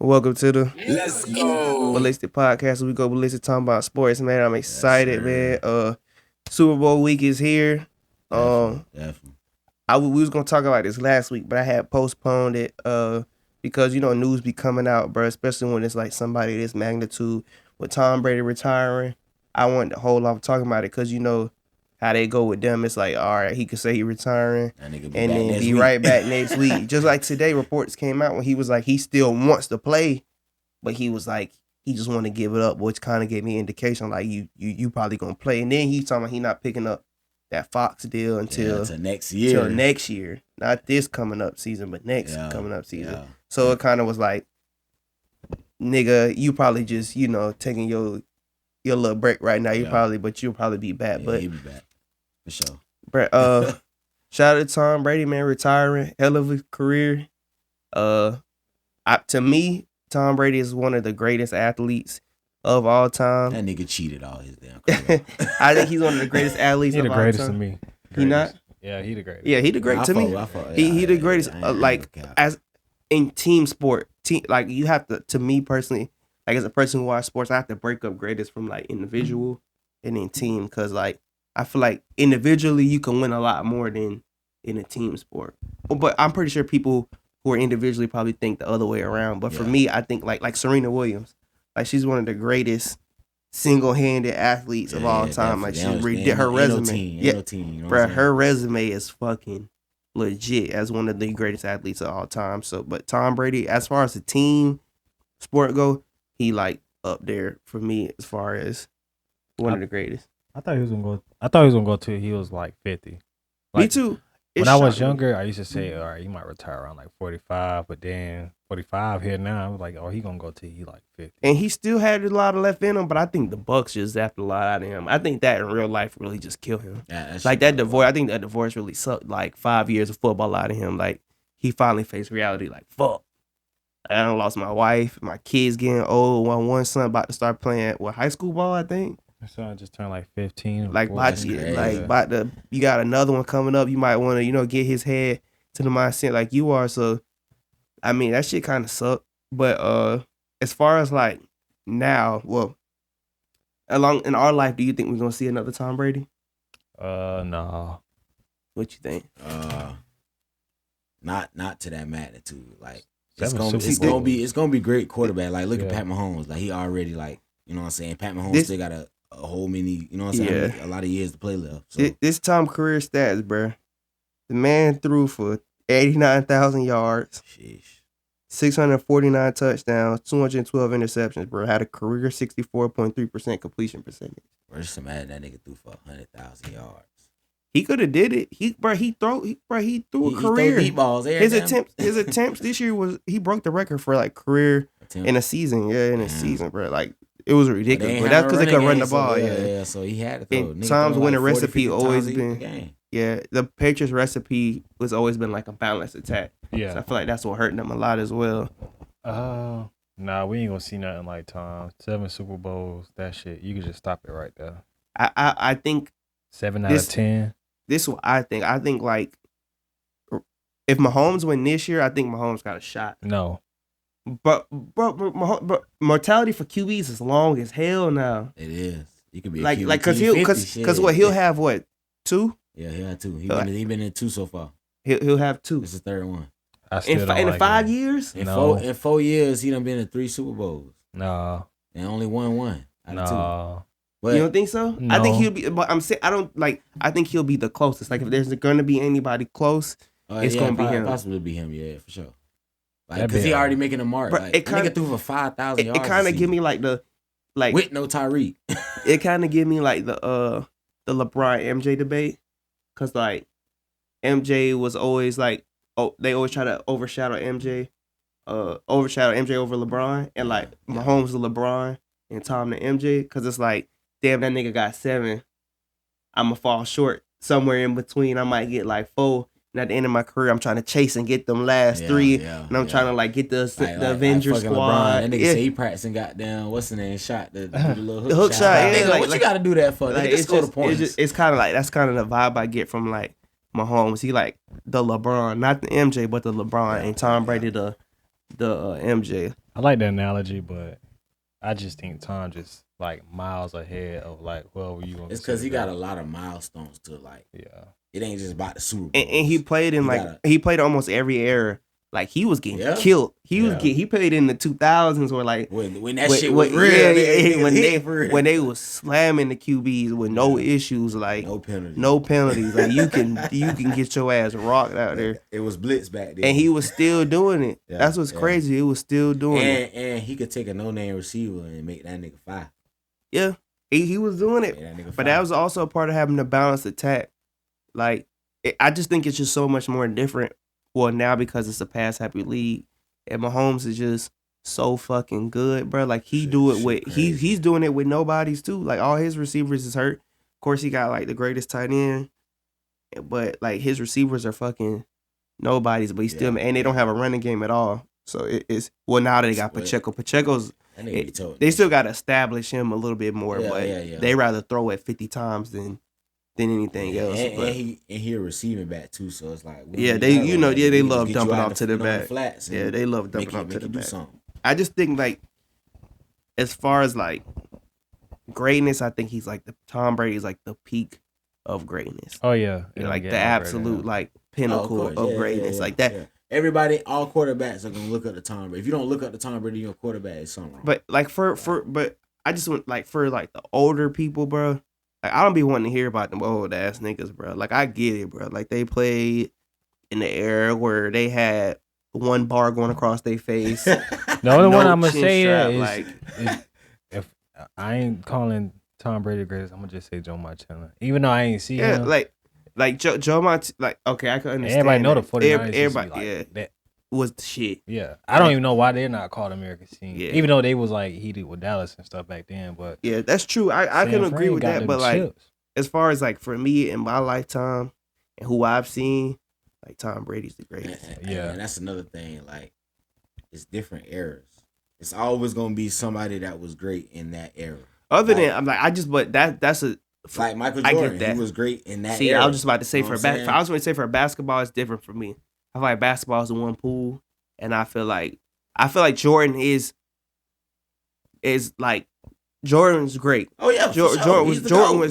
Welcome to the Let's go. Ballistic Podcast. We go ballistic talking about sports, man. I'm excited, man. Super Bowl week is here. Definitely. We was gonna talk about this last week, but I had postponed it because news be coming out, bro. Especially when it's like somebody this magnitude with Tom Brady retiring. I wanted to hold off talking about it because how they go with them. It's like, all right, he could say he retiring and then be right back next week. Just like today, reports came out when he was like he still wants to play, but he was like he just want to give it up, which kind of gave me indication like you probably gonna play. And then he's talking about he not picking up that Fox deal until next year. Till next year, not this coming up season, but next coming up season. Yeah. So it kind of was like, nigga, you probably just taking your little break right now. You'll probably be back. Yeah, but he'll be back for sure. But shout out to Tom Brady, man, retiring, hell of a career. To me, Tom Brady is one of the greatest athletes of all time. That nigga cheated all his damn career. I think he's one of the greatest athletes of all time. He the greatest to me. He not? Yeah, he the greatest. Yeah, he the great to me. He the greatest. As in team sport, like you have to me personally, like as a person who watches sports, I have to break up greatest from like individual and then team, because like I feel like individually you can win a lot more than in a team sport. But I'm pretty sure people who are individually probably think the other way around. But for me, I think like Serena Williams, like she's one of the greatest single-handed athletes of all time. Like she redid her resume. Her resume is fucking legit as one of the greatest athletes of all time. So, but Tom Brady, as far as the team sport go, he like up there for me as far as one of the greatest. I thought he was gonna go till he was like 50. Me too. When I was younger, I used to say, all right, he might retire around like 45, but then 45 here now, I was like, oh, he gonna go till he like 50. And he still had a lot of left in him, but I think the Bucks just zapped a lot out of him. I think that in real life really just killed him. Yeah, like that divorce, I think that divorce really sucked like 5 years of football out of him. Like he finally faced reality, like, fuck. I done lost my wife, my kids getting old. One son about to start playing high school ball, I think. My son just turned like 15. Like you got another one coming up. You might want to, get his head to the mindset like you are. So, I mean, that shit kind of sucked. But as far as like now, well, along in our life, do you think we're gonna see another Tom Brady? No. What you think? Not to that magnitude. Like it's gonna be great quarterback. Like look at Pat Mahomes. Like he already like, you know what I'm saying. Pat Mahomes still got a whole many, you know what I'm saying, a lot of years to play left. So. This Tom career stats, bro. The man threw for 89,000 yards, 649 touchdowns, 212 interceptions, bro. Had a career 64.3% completion percentage. Bro, just imagine that nigga threw for 100,000 yards. He could have did it. He threw a career. He deep balls. His attempts this year he broke the record for like career in a season. Yeah, in a season, bro. Like it was ridiculous. But that's because they could run the ball. Yeah. So he had to throw. And Tom's winning recipe always been. Yeah, the Patriots recipe was always been like a balanced attack. Yeah, so I feel like that's what hurt them a lot as well. Nah, we ain't gonna see nothing like Tom. 7 Super Bowls, that shit. You can just stop it right there. I think 7 out of 10. This is what I think. I think like if Mahomes win this year, I think Mahomes got a shot. No. But mortality for QBs is long as hell now. It is. You could be like because he'll have what 2? Yeah, he'll have 2. He been in 2 so far. He'll have 2. This is the 3rd one. In 5 years? In 4 years, he done been in 3 Super Bowls. No. And only won 1 out of 2. But, you don't think so? No. I think he'll be. But I'm saying I think he'll be the closest. Like if there's going to be anybody close, it's going to be him. Possibly be him. Yeah, for sure. Like because he already making a mark. Like, it kind of threw for 5,000 yards. It kind of give me like the with no Tyreek. It kind of give me like the LeBron MJ debate, cause like MJ was always like they always try to overshadow MJ over LeBron, and like Mahomes to LeBron and Tom to MJ, cause it's like damn that nigga got 7, I'ma fall short somewhere in between. I might get like 4. And at the end of my career, I'm trying to chase and get them last 3, and I'm trying to like get the Avengers squad. LeBron. That nigga say he practicing goddamn what's the name shot the little hook shot. Yeah, like, what you got to do that for? Like, just score the points. It's kind of like that's kind of the vibe I get from like Mahomes. He like the LeBron, not the MJ, but the LeBron, and Tom Brady the MJ. I like the analogy, but I just think Tom just like miles ahead of like whoever you. It's because he got a lot of milestones to like. Yeah. It ain't just about the Super Bowl. And he played in he played almost every era. Like he was getting killed. He played in the 2000s where like when that shit was real. When they was slamming the QBs with no issues, like no penalties. Like you can get your ass rocked out there. It was blitz back then, and he was still doing it. Yeah, that's what's crazy. He was still doing it. And he could take a no-name receiver and make that nigga fire. Yeah, he was doing it. But that was also a part of having a balanced attack. Like I just think it's just so much more different. Well, now because it's a pass-happy league, and Mahomes is just so fucking good, bro. Like he's doing it with nobodies too. Like all his receivers is hurt. Of course, he got like the greatest tight end, but like his receivers are fucking nobodies. But and they don't have a running game at all. So it's now that they got Pacheco. Pacheco's they still got to establish him a little bit more, but they rather throw it 50 times than anything else. And he a receiving back too, so it's like they love dumping off to the back. Yeah, they love dumping off to the back. I just think like as far as like greatness, I think he's like Tom Brady is like the peak of greatness. Oh yeah, like the absolute like pinnacle of greatness, like that. Yeah. Everybody, all quarterbacks are gonna look up to Tom Brady. If you don't look up to Tom Brady, your quarterback is something wrong. But like but I just want like for like the older people, bro. Like, I don't be wanting to hear about them old ass niggas, bro. Like, I get it, bro. Like, they played in the era where they had one bar going across their face. The only one I'm going to say is if I ain't calling Tom Brady the greatest, I'm going to just say Joe Montana. Even though I ain't see him. Like Joe Montana, like, okay, I can understand. Everybody know the 49ers. Everybody, that was the shit. Yeah. I don't even know why they're not called America's team. Yeah. Even though they was like heated with Dallas and stuff back then. But yeah, that's true. I can agree with that. But like as far as like for me in my lifetime and who I've seen, like Tom Brady's the greatest. Yeah. And that's another thing. Like it's different eras. It's always gonna be somebody that was great in that era. Other than I'm like that's a like Michael Jordan. He was great in that era. I was just about to say I was going to say for basketball it's different for me. I feel like basketball is the one pool, and I feel like Jordan is like Jordan's great. Oh yeah, Jordan was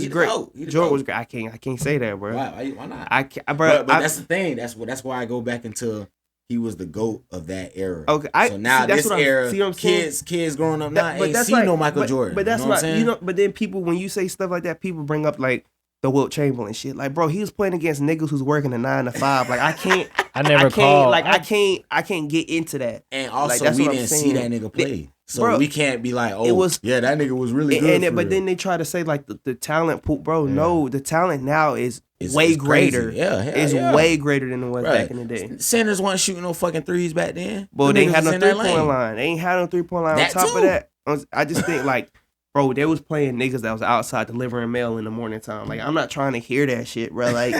great. Jordan was great. I can't say that, bro. Why not? I can't, bro. But that's the thing. That's why I go back into he was the GOAT of that era. Okay, so now this era, kids growing up now ain't seen no Michael Jordan. But that's what But then people, when you say stuff like that, people bring up like the Wilt Chamberlain shit. Like, bro, he was playing against niggas who's working a 9 to 5. Like, I can't. I can't get into that. And also, we didn't see that nigga play. So bro, we can't be like, that nigga was really good. But then they try to say like the talent pool, bro. Yeah. No, the talent now is way greater. Way greater than it was back in the day. Centers weren't shooting no fucking threes back then. Well, they ain't had no 3-point line. They ain't had no 3-point line. On top of that, I just think like, bro, they was playing niggas that was outside delivering mail in the morning time. Like, I'm not trying to hear that shit, bro. Like,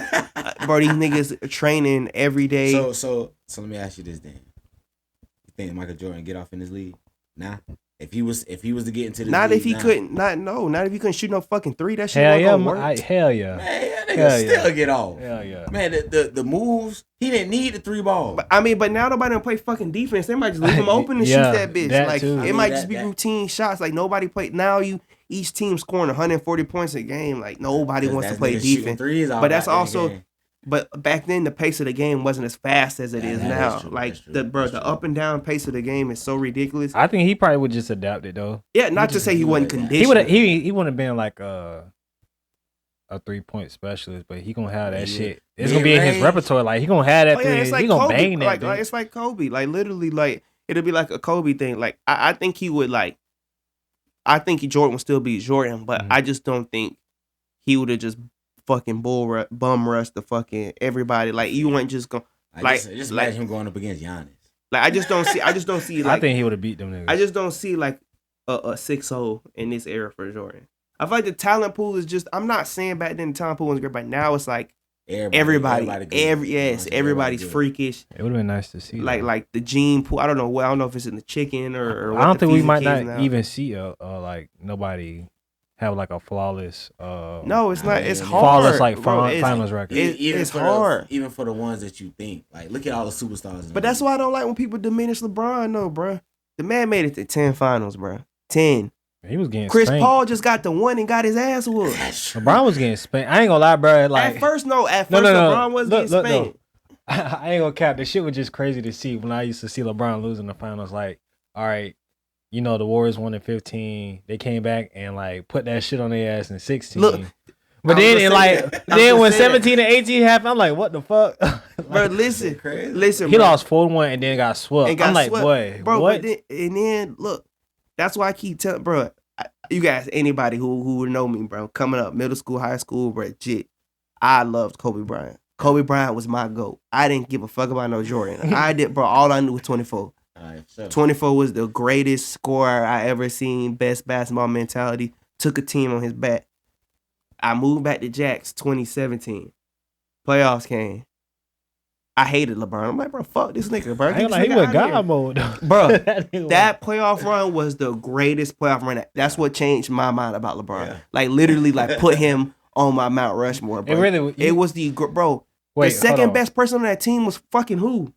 bro, these niggas are training every day. So let me ask you this then. You think Michael Jordan get off in this league? Nah. If he was to get into this not league, if he couldn't shoot no fucking 3. That shit wasn't gonna work. Hell yeah. Man, that nigga still get off. Hell yeah. Man, the moves, he didn't need the 3 ball. But now nobody don't play fucking defense. They might just leave him open and shoot that bitch. That like too. It might just be routine shots. Like nobody play now. Each team scoring 140 points a game. Like nobody wants to play defense. But that's also. But back then the pace of the game wasn't as fast as it is now. The up and down pace of the game is so ridiculous. I think he probably would just adapt it though. Yeah, not to say he wasn't conditioned. He wouldn't have been like a 3-point specialist, but he gonna have that shit. It's gonna be in his repertoire. Like he gonna have that 3. He gonna bang that. Like it's like Kobe. Like literally, like it'll be like a Kobe thing. Like I think he would like. I think Jordan would still be Jordan, but I just don't think he would have just fucking bum rush the fucking everybody. Like you weren't just going just imagine him going up against Giannis. Like I just don't see like I think he would have beat them niggas. I just don't see like a 6-0 in this era for Jordan. I feel like the talent pool is just, I'm not saying back then the talent pool was great, but now it's like everybody's freakish. It would have been nice to see like the gene pool. I don't know if it's in the chicken or I don't think we might not even see like nobody have like a flawless no, it's not. It's hard. Flawless like finals record. It's hard. Even for the ones that you think. Like look at all the superstars. But that's why I don't like when people diminish LeBron though, bro. The man made it to 10 finals, bro. 10. He was getting Chris spanked. Paul just got the one and got his ass whooped. LeBron was getting spanked. I ain't gonna lie, bro. Like at first, LeBron was getting spanked. I ain't gonna cap. The shit was just crazy to see when I used to see LeBron losing the finals. Like, all right, you know, the Warriors won in 15. They came back and like put that shit on their ass in 16. Look, but then when 17 and 18 happened, I'm like, what the fuck? Like, bro, listen. He lost 4-1 and then got swept. I'm like, boy, bro, what? And then look, that's why I keep telling, bro. You guys, anybody who would know me, bro, coming up, middle school, high school, bro, I loved Kobe Bryant. Kobe Bryant was my GOAT. I didn't give a fuck about no Jordan. I did, bro. All I knew was 24. Right, so. 24 was the greatest scorer I ever seen. Best basketball mentality. Took a team on his back. I moved back to Jax 2017. Playoffs came. I hated LeBron. I'm like, bro, fuck this nigga, bro. He was God mode, bro. That playoff run was the greatest playoff run. That's what changed my mind about LeBron. Yeah. Like literally, like put him on my Mount Rushmore, bro. It was the bro. Wait, the second best person on that team was fucking who?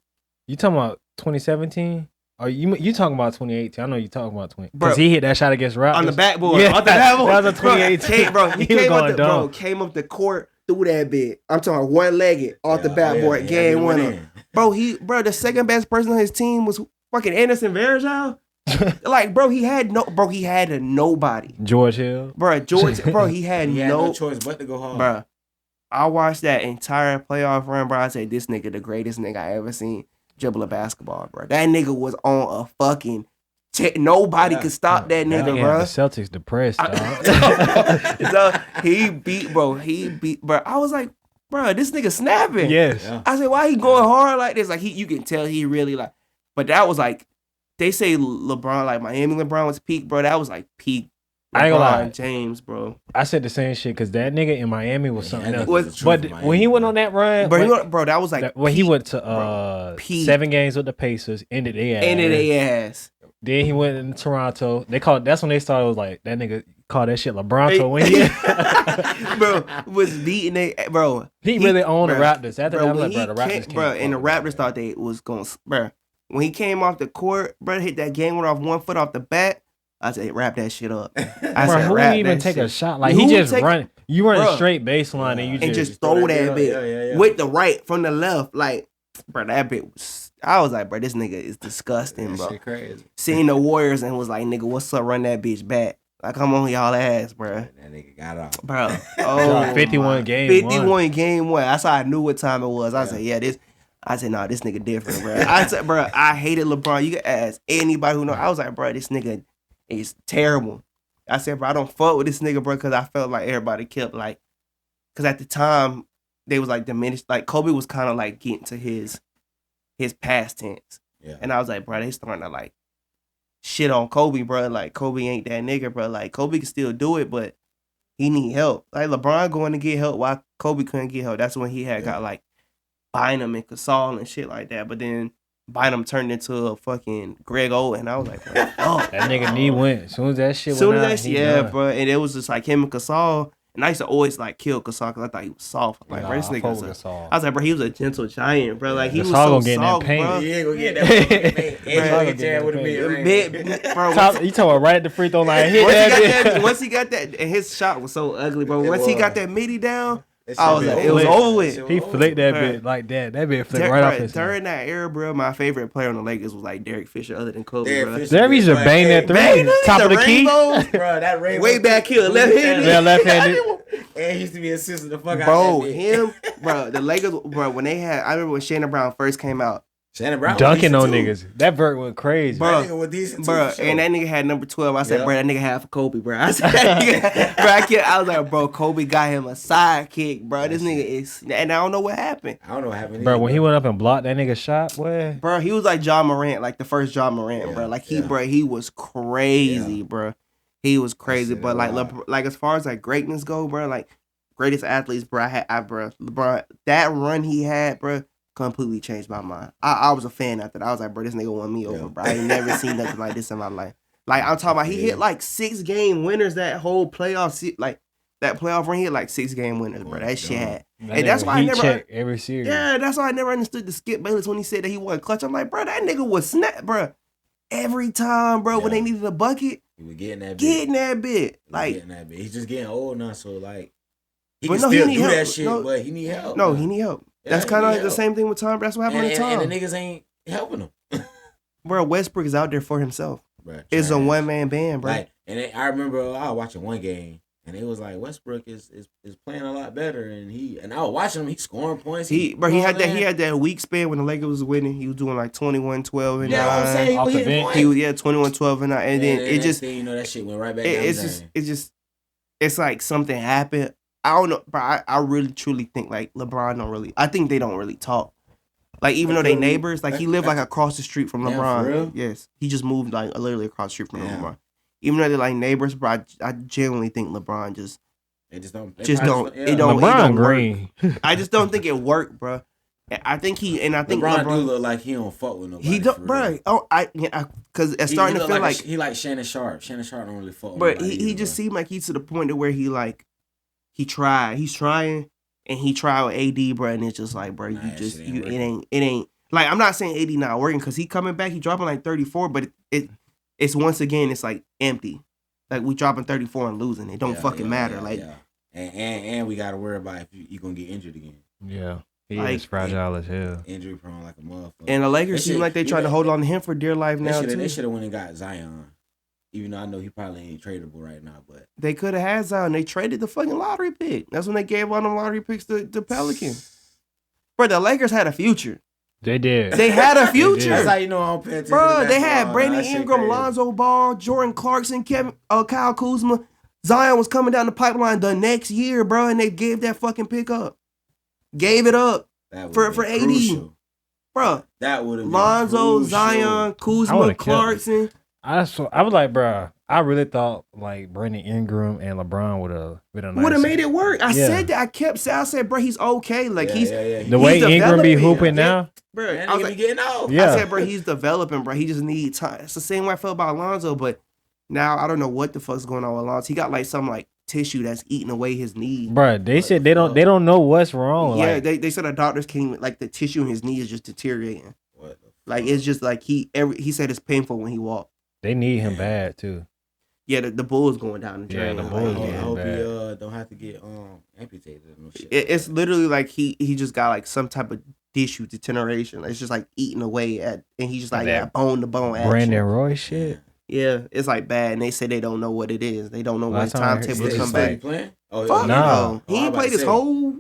You talking about 2017? Or you talking about 2018? I know you talking about 20. Because he hit that shot against Raptors. On the backboard. Yeah. On the backboard. That was a 2018. Bro, he came up the court through that bit. I'm talking about one-legged off the backboard. Game winner. Bro, the second best person on his team was fucking Anderson Varejao. Like, bro, he had a nobody. George Hill. Bro, he had no choice but to go home. Bro, I watched that entire playoff run, bro. I said, this nigga the greatest nigga I ever seen dribble a basketball, bro. That nigga was on a fucking nobody could stop that nigga, bro. The Celtics depressed, dog. So he beat, bro. I was like, bro, this nigga snapping. Yes. Yeah. I said, why he going hard like this? Like you can tell he really like. But that was like, they say LeBron, like Miami LeBron was peak, bro. That was like peak. I ain't gonna lie. James, bro. I said the same shit because that nigga in Miami was something else. But when he went on that run, bro, that was like when he went to 7 games with the Pacers, ended their ass. Then he went in Toronto. That's when they started. Was like that nigga called that shit LeBronto when he bro was beating they bro. He really owned the Raptors. After that, the Raptors bro, and the Raptors thought they was going, bro. When he came off the court, bro, hit that game went off 1 foot off the bat. I said, wrap that shit up. I said, who didn't even take a shot? Like he just run. You run a straight baseline and you just throw that bit with the right from the left. Like, bro, that bit was. I was like, bro, this nigga is disgusting, bro. Shit crazy. Seeing the Warriors and was like, nigga, what's up? Run that bitch back. Like, come on, y'all ass, bro. That nigga got off, bro. Oh, 51 game 51 game one. That's how I knew what time it was. I said, I said, nah, this nigga different, bro. I said, bro, I hated LeBron. You can ask anybody who know. I was like, bro, this nigga is terrible. I said, bro, I don't fuck with this nigga, bro, because I felt like everybody kept like, because at the time they was like diminished. Like Kobe was kind of like getting to his past tense, and I was like, bro, they starting to like shit on Kobe, bro. Like Kobe ain't that nigga, bro. Like Kobe can still do it, but he need help. Like LeBron going to get help while Kobe couldn't get help. That's when he had got like Bynum and Gasol and shit like that. But then Bynum turned into a fucking Greg Oden, and I was like, bro, that nigga knee went. As soon as that shit went out, bro. And it was just like him and Gasol. And I used to always like kill Gasol because I thought he was soft. Like, bro, this nigga was I was like, bro, he was a gentle giant, bro. Like he was so soft, bro. He ain't gonna get that. Would have been bro. You talking about right at the free throw line? Once he got that, and his shot was so ugly, bro. Once he got that midi down, I was like, it was over with. He flicked that bit like that. That bit flicked right off his head. During that era, bro, my favorite player on the Lakers was like Derek Fisher, other than Kobe, bro. Derek Fisher bang that three, top of the key. Bro, that rainbow. Way back here, left-handed. And he used to be assisting the fuck out of that him, bro, the Lakers, bro, when they had, I remember when Shannon Brown first came out. Shannon Brown dunking on niggas. That vert went crazy. Bro, that nigga was decent bro, too, and that nigga had number 12. I said, bro, that nigga had for Kobe, bro. I said, I was like, bro, Kobe got him a sidekick, bro. This nigga is, and I don't know what happened. I don't know what happened. Bro, when he went up and blocked that nigga shot, boy. Bro, he was like John Morant, like the first John Morant, bro. Like he was crazy, bro. He was crazy, but like as far as like greatness go, bro, like greatest athletes, bro, LeBron, that run he had, bro, completely changed my mind. I was a fan after that. I was like, bro, this nigga won me over, bro. I ain't never seen nothing like this in my life. Like, I'm talking about, he hit like 6-game winners that whole playoff, like, that playoff run, he hit like 6-game winners, bro. That shit had. And that's why I never. Every series. Yeah, that's why I never understood the Skip Bayless when he said that he wasn't clutch. I'm like, bro, that nigga was snap, bro. every time, bro. When they needed a bucket, he was getting that bit. Like he's just getting old now, so like he can still do that shit, but he need help. No, he need help. That's kind of like the same thing with Tom. That's what happened to Tom. And the niggas ain't helping him. Bro, Westbrook is out there for himself. Bro, it's a one-man band, bro. Like, and I remember I was watching one game, and it was like Westbrook is playing a lot better, and I was watching him. He's scoring points. He had that weak span when the Lakers was winning. He was doing like 21, 12, and 9. Yeah, I'm saying off the bench. He was 21, 12, and 9, and then it just that shit went right back. It's like something happened. I don't know, but I really truly think like LeBron don't really. I think they don't really talk. Like even though they neighbors, like he lived like across the street from LeBron. For real? Yes, he just moved like literally across the street from LeBron. Even though they're like neighbors, bro, I genuinely think LeBron just don't. LeBron green. I just don't think it worked, bro. I think LeBron do look like he don't fuck with nobody. He don't, bro. Oh, because it's starting to feel like he like Shannon Sharp. Shannon Sharp don't really fuck with. But he just seemed like he's to the point to where he's trying. And he tried with AD, bro, and it's just like, bro, it ain't like I'm not saying AD not working because he coming back, he dropping like 34, but it's once again it's like empty, like we dropping 34 and losing. It don't fucking matter, like, and we gotta worry about if you gonna get injured again. Yeah, he is fragile as hell, injury prone like a motherfucker. And the Lakers seem like they trying to hold on to him for dear life now too. They should have went and got Zion. Even though I know he probably ain't tradable right now, but they could have had Zion. They traded the fucking lottery pick. That's when they gave all them lottery picks to Pelicans. Bro, the Lakers had a future. They did. They had a future. That's how you know I don't pay attention. Bro, they had Brandon Ingram, Lonzo Ball, Jordan Clarkson, Kyle Kuzma. Zion was coming down the pipeline the next year, bro, and they gave that fucking pick up. Gave it up for AD. Bro, that would have Lonzo, Zion, Kuzma, Clarkson. I was like, bro, I really thought like Brandon Ingram and LeBron would have made it work. I said that. I said, bro, he's okay. Like the way Ingram be hooping now, bro. I was like, getting out. Yeah. I said, bro, he's developing, bro. He just needs time. It's the same way I felt about Alonzo, but now I don't know what the fuck's going on with Alonzo. He got like some like tissue that's eating away his knee. Bro, they said they don't know what's wrong. Yeah, they said the doctors can't, like the tissue in his knee is just deteriorating. What? Like it's just like he said it's painful when he walked. They need him bad too. Yeah, the bull's going down the drain. Yeah, the bull's going bad. I hope he don't have to get amputated or no shit. It's literally like he just got like some type of tissue degeneration. It's just like eating away and he's just like bone to bone action. Brandon Roy shit. Yeah, it's like bad, and they say they don't know what it is. They don't know when timetable to come back. Playing? Oh, fuck no. He ain't played his whole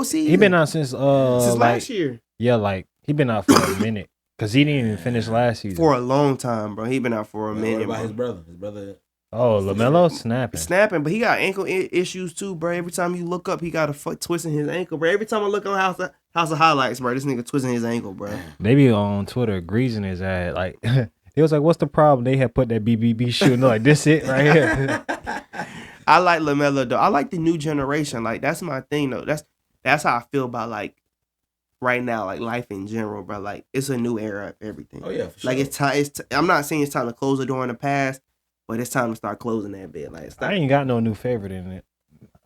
season. He been out since last year. Yeah, like he been out for a minute. Cause he didn't even finish last season. For a long time, bro. He been out for a minute. What about his brother? His brother. Oh, LaMelo snapping, but he got ankle issues too, bro. Every time you look up, he got a twisting his ankle, bro. Every time I look on House of Highlights, bro, this nigga twisting his ankle, bro. They be on Twitter greasing his ass. Like he was like, "What's the problem?" They had put that BBB shoe. No, like this it right here. I like LaMelo though. I like the new generation. Like that's my thing though. That's how I feel about like. Right now, like life in general, bro, like it's a new era of everything. Oh yeah, for sure. Like it's time. I'm not saying it's time to close the door in the past, but it's time to start closing that bit. Like I ain't got no new favorite in it.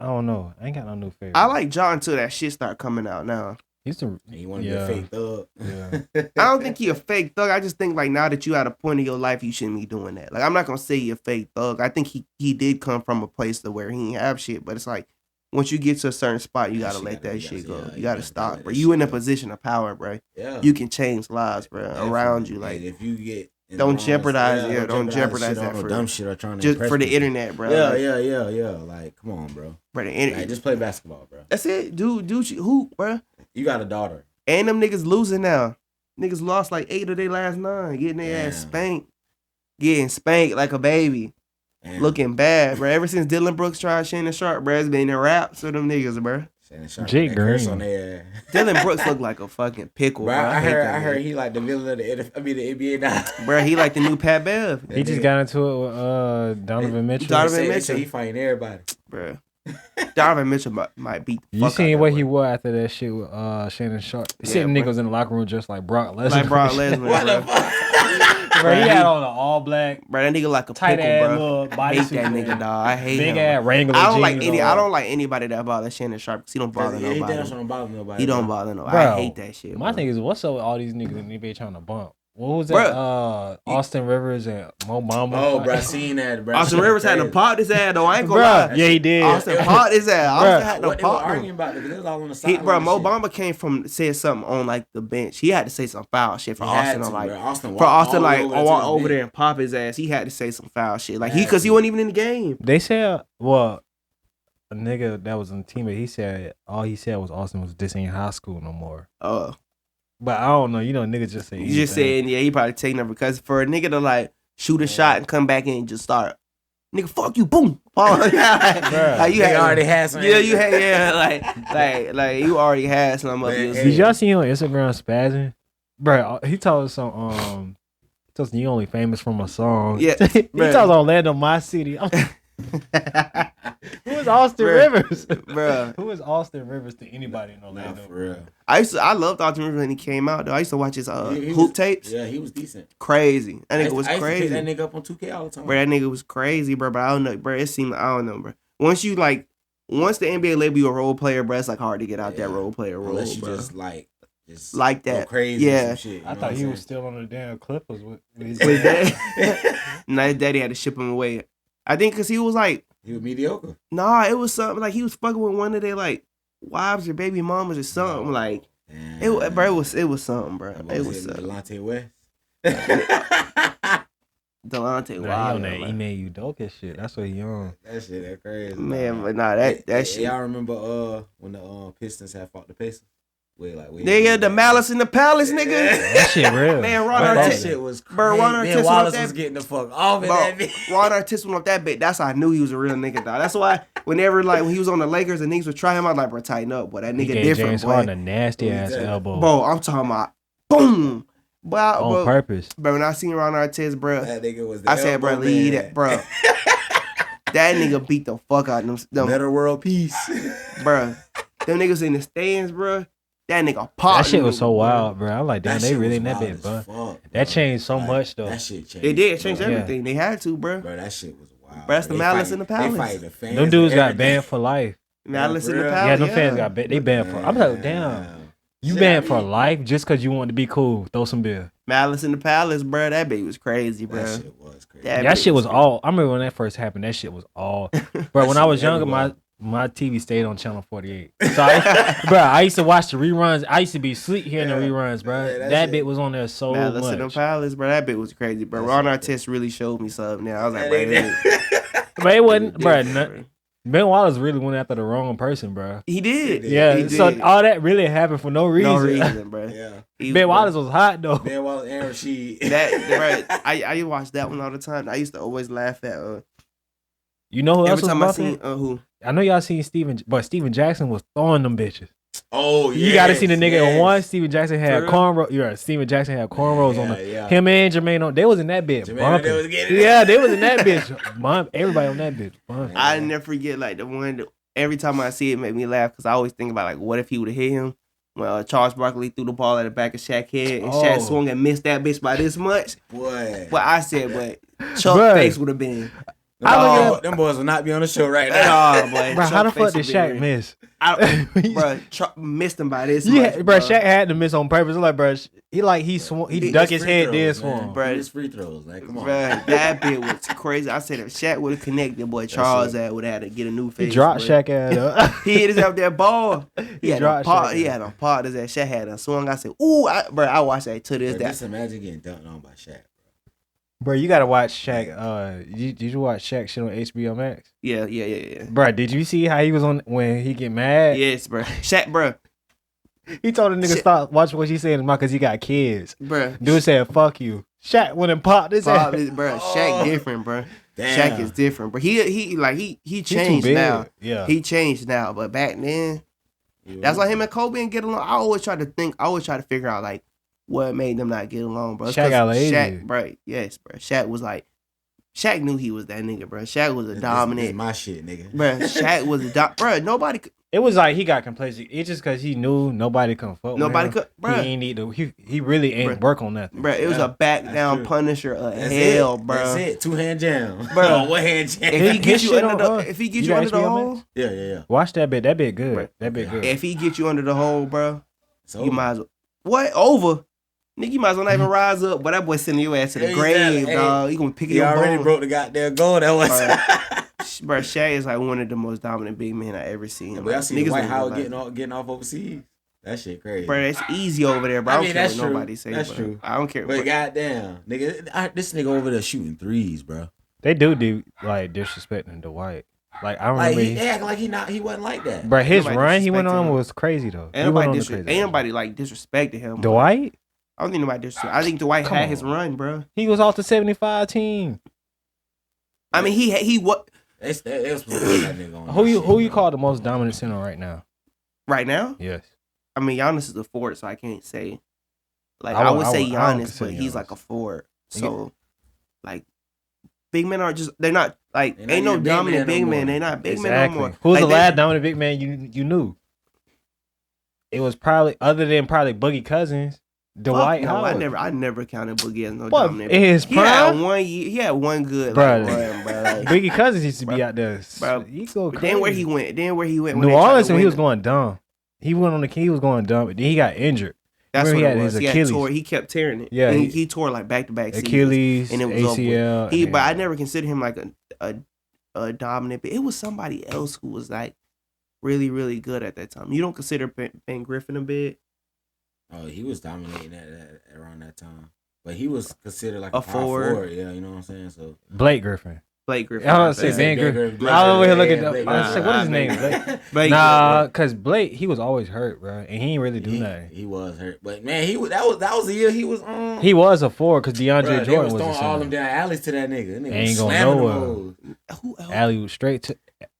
I don't know. I ain't got no new favorite. I like John until that shit start coming out now. He want to be a fake thug. Yeah. I don't think he a fake thug. I just think like now that you at a point in your life, you shouldn't be doing that. Like I'm not gonna say he a fake thug. I think he did come from a place to where he ain't have shit, but it's like. Once you get to a certain spot, you gotta let that shit go. You gotta stop, bro. You in a position of power, bro. Yeah. You can change lives, bro, around you. Like if you get don't jeopardize, don't jeopardize that for dumb shit or trying to just for the internet, bro. Yeah. Like, come on, bro. Bro, the internet. Like, just play basketball, bro. That's it, dude. Hoop, bro. You got a daughter, and them niggas losing now. Niggas lost like 8 of their last 9, getting their ass spanked, getting spanked like a baby. Damn. Looking bad, bro. Ever since Dylan Brooks tried Shannon Sharp, bro, it's been in raps with them niggas, bro. Shannon Sharp, Jake Green. Dylan Brooks look like a fucking pickle, bro. I heard he like the villain of the NBA now. Bro, he like the new Pat Bev. He just got into it with Donovan Mitchell. Donovan Mitchell. He fighting everybody, bro. Donovan Mitchell might beat the fuck You seen out what that he boy. was after that shit with Shannon Sharp? He said niggas in the locker room just like Brock Lesnar. Like Brock Lesnar, bro. Bro, he had on an all black, bro. That nigga like a tight pickle, ass bro. little I body hate suit, that man. nigga, dog. I hate big him. ass Wrangler. I don't like anybody that bother Shannon Sharp because he don't bother nobody. He don't bother nobody. He don't bother nobody. Bro, I hate that shit. My bro. thing is, what's up with all these niggas in the NBA trying to bump? What was that? Austin Rivers and Mo Bamba. Oh, bro, I seen that, bro. Austin Rivers had to pop his ass, though. I ain't gonna lie. Yeah, he did. Austin popped his ass. Austin had to pop. They were arguing about it because it was all on the side. Bro, Mo Bamba came from said something on like the bench. He had to say some foul shit for Austin. Walk over there and pop his ass. He had to say some foul shit. Like because he wasn't even in the game. They said, well, a nigga that was on the team, he said all he said was Austin was this ain't high school no more. But I don't know. You know, niggas just say. You just saying, yeah, he probably taking them because for a nigga to like shoot a shot and come back in and just start, nigga, fuck you, boom. Like, you already had some. Yeah, you had, like you already had some of this. Did y'all see him on Instagram spazzing? Bro, he told us some, you only famous from a song. Yeah. He told Orlando, my city. Who is Austin Rivers? Bro. Who is Austin Rivers to anybody in Orlando? Nah, for real. I loved Austin Rivers when he came out though. I used to watch his hoop tapes. Yeah, he was decent. Crazy. That nigga was crazy. I used to pick that nigga up on 2K all the time. Bro, that nigga was crazy, bro. But I don't know, bro. It seemed I don't know, bro. Once the NBA label you a role player, bro, it's like hard to get out that role player role. Unless you bro. just like that. Crazy. Yeah. Shit, I thought he was still on the damn Clippers with his dad. Nah, his daddy had to ship him away. I think because he was like. He was mediocre. Nah, it was something like he was fucking with one of their like wives or baby mamas or something. Like it was something, bro. It was Delonte West. Delonte Wild. He on that Ime Udoka shit. That's what he on. That shit that crazy. Man, but nah, that shit. Y'all remember when the Pistons had fought the Pacers? Nigga, the Malice in the Palace, nigga. That shit real. Man, Ron Artest. That shit was crazy. Bro, Ron Artest was getting the fuck off in that bitch. Ron Artest went off that bit. That's how I knew he was a real nigga, dog. That's why whenever when he was on the Lakers and niggas would try him, I was like, bro, tighten up, boy. That nigga different, James Harden a nasty ass elbow. Bro, I'm talking about boom. On purpose. Bro, when I seen Ron Artest, bro, that nigga was the I said, bro, leave that, bro. That nigga beat the fuck out of them. Better world peace. Bro, them niggas in the stands, bro. That nigga popped. That shit was so wild, bro. I'm like, damn, they really in that bit, bro. That changed so much, though. That shit changed. It did change everything. They had to, bro. Bro, that shit was wild. Bro, that's the Malice in the Palace. They fight the fans. Them dudes got banned for life. Malice in the Palace. Yeah, them fans got banned. They banned for. I'm like, damn. You banned for life just because you wanted to be cool. Throw some beer. Malice in the Palace, bro. That bit was crazy, bro. That shit was crazy. That shit was all. I remember when that first happened. That shit was all. Bro, when I was younger, my TV stayed on channel 48. So, I used to watch the reruns. I used to be asleep hearing the reruns, bro. Yeah, that bit was on there so much. Malice in the Palace, bro. That bit was crazy, bro. Ron Artest really showed me something. Now I was like, bro, but it wasn't, bro. Ben Wallace really went after the wrong person, bro. He did. Yeah. He did. So all that really happened for no reason. No reason, bro. Yeah. Ben Wallace was hot though. Ben Wallace and Rasheed. That, bro. I watched that one all the time. I used to always laugh at. You know who else was every time I seen who? I know y'all seen Steven, but Steven Jackson was throwing them bitches. Oh yeah. You gotta see the nigga on one. Steven Jackson had cornrows. Yeah, Steven Jackson had cornrows on them. Yeah. Him and Jermaine, they was in that bitch. They was in that bitch. Everybody on that bitch. I never forget like the one. Every time I see it, make me laugh because I always think about like, what if he would have hit him? Well, Charles Barkley threw the ball at the back of Shaq's head, and Shaq swung and missed that bitch by this much. Boy, but I said, but Chuck's face would have been. Them boys will not be on the show right now. Boy, bro, how the fuck did Shaq miss? Bro, Chuck missed him by this much. Bro, Shaq had to miss on purpose. Like, bro, he ducked his head, then swung. Bro, it's free throws. Like, come on. Bro, that bit was crazy. I said if Shaq would have connected, boy, Charles would have had to get a new face. He dropped Shaq out. He hit his out that ball. He had a partners that Shaq had a swung. I said, ooh, I watched that to this day. Just imagine getting dunked on by Shaq. Bro, you gotta watch Shaq. Did you watch Shaq shit on HBO Max? Yeah. Bro, did you see how he was on when he get mad? Yes, bro. Shaq, bro. He told the nigga stop watching what she said in because he got kids. Bro. Dude said, fuck you. Shaq went and popped his ass. Bro, Shaq different, bro. Damn. Shaq is different, bro. He changed now. Yeah. He changed now, but back then, that's why him and Kobe didn't get along. I always try to figure out like what made them not get along, bro. Shaq got lazy. Shaq, bro. Yes, bro. Shaq was like, Shaq knew he was that nigga, bro. Shaq was a dominant. This my shit, nigga. Bro, Shaq was bro. Nobody could. It was like he got complacent. It's just because he knew nobody could fuck with him. Nobody could, bro. He ain't need to. He really ain't work on nothing. Bro, it was a back down Punisher of hell, bro. That's it. 2-hand jam. Bro, one hand jam. If he gets you under the hole, yeah. Watch that bit. That bit good. Bro. That bit good. If he gets you under the hole, bro, you might as well. What over? Nigga, you might as well not even rise up, but that boy sending your ass to the grave, dog. He gonna pick your bone. He already broke the goddamn goal that was. Bro, Shaq is like one of the most dominant big men I ever seen. But I see Dwight Howard getting off overseas. That shit crazy. Bro, it's easy over there, bro. I don't care what nobody say. That's true. I don't care. But goddamn, nigga, this nigga over there shooting threes, bro. They do like disrespecting Dwight. Like I remember he act like he wasn't like that. But his run he went on was crazy though. Ain't nobody like disrespected him. Dwight? Bro. I don't think nobody disrespected. I think Dwight had his run, bro. He was off the 75 team. I mean, he what? They was that nigga on who you call the most dominant center right now? Right now? Yes. I mean, Giannis is a forward, so I can't say. Like I would say Giannis, but he's like a forward. So, like, big men are they're not like ain't no dominant big men. They're not big men no more. Who's the last dominant big man you knew? It was probably other than Boogie Cousins. Dwight Howard. I never counted Boogie as no dominant. In his prime, he had one good run, bro. Boogie Cousins used to be out there. Bro, he go crazy. Then where he went? New Orleans, when he was going dumb. He went on the key. He was going dumb, but then he got injured. That's what he had it was. His Achilles. He kept tearing it. Yeah, he tore like back-to-back Achilles, seasons, and it was ACL. But I never considered him like a dominant. But it was somebody else who was like really, really good at that time. You don't consider Ben Griffin a bit? Oh, he was dominating around that time, but he was considered like a forward. Yeah, you know what I'm saying. So Blake Griffin. I was gonna say Ben Griffin. I was over here looking at I said, what is his name? Blake. Nah, cause Blake, he was always hurt, bro, and he ain't really do nothing. He was hurt, but man, that was the year he was on. He was a forward cause DeAndre Jordan was throwing all them down alleys to that nigga. That nigga ain't going nowhere. Alley was straight to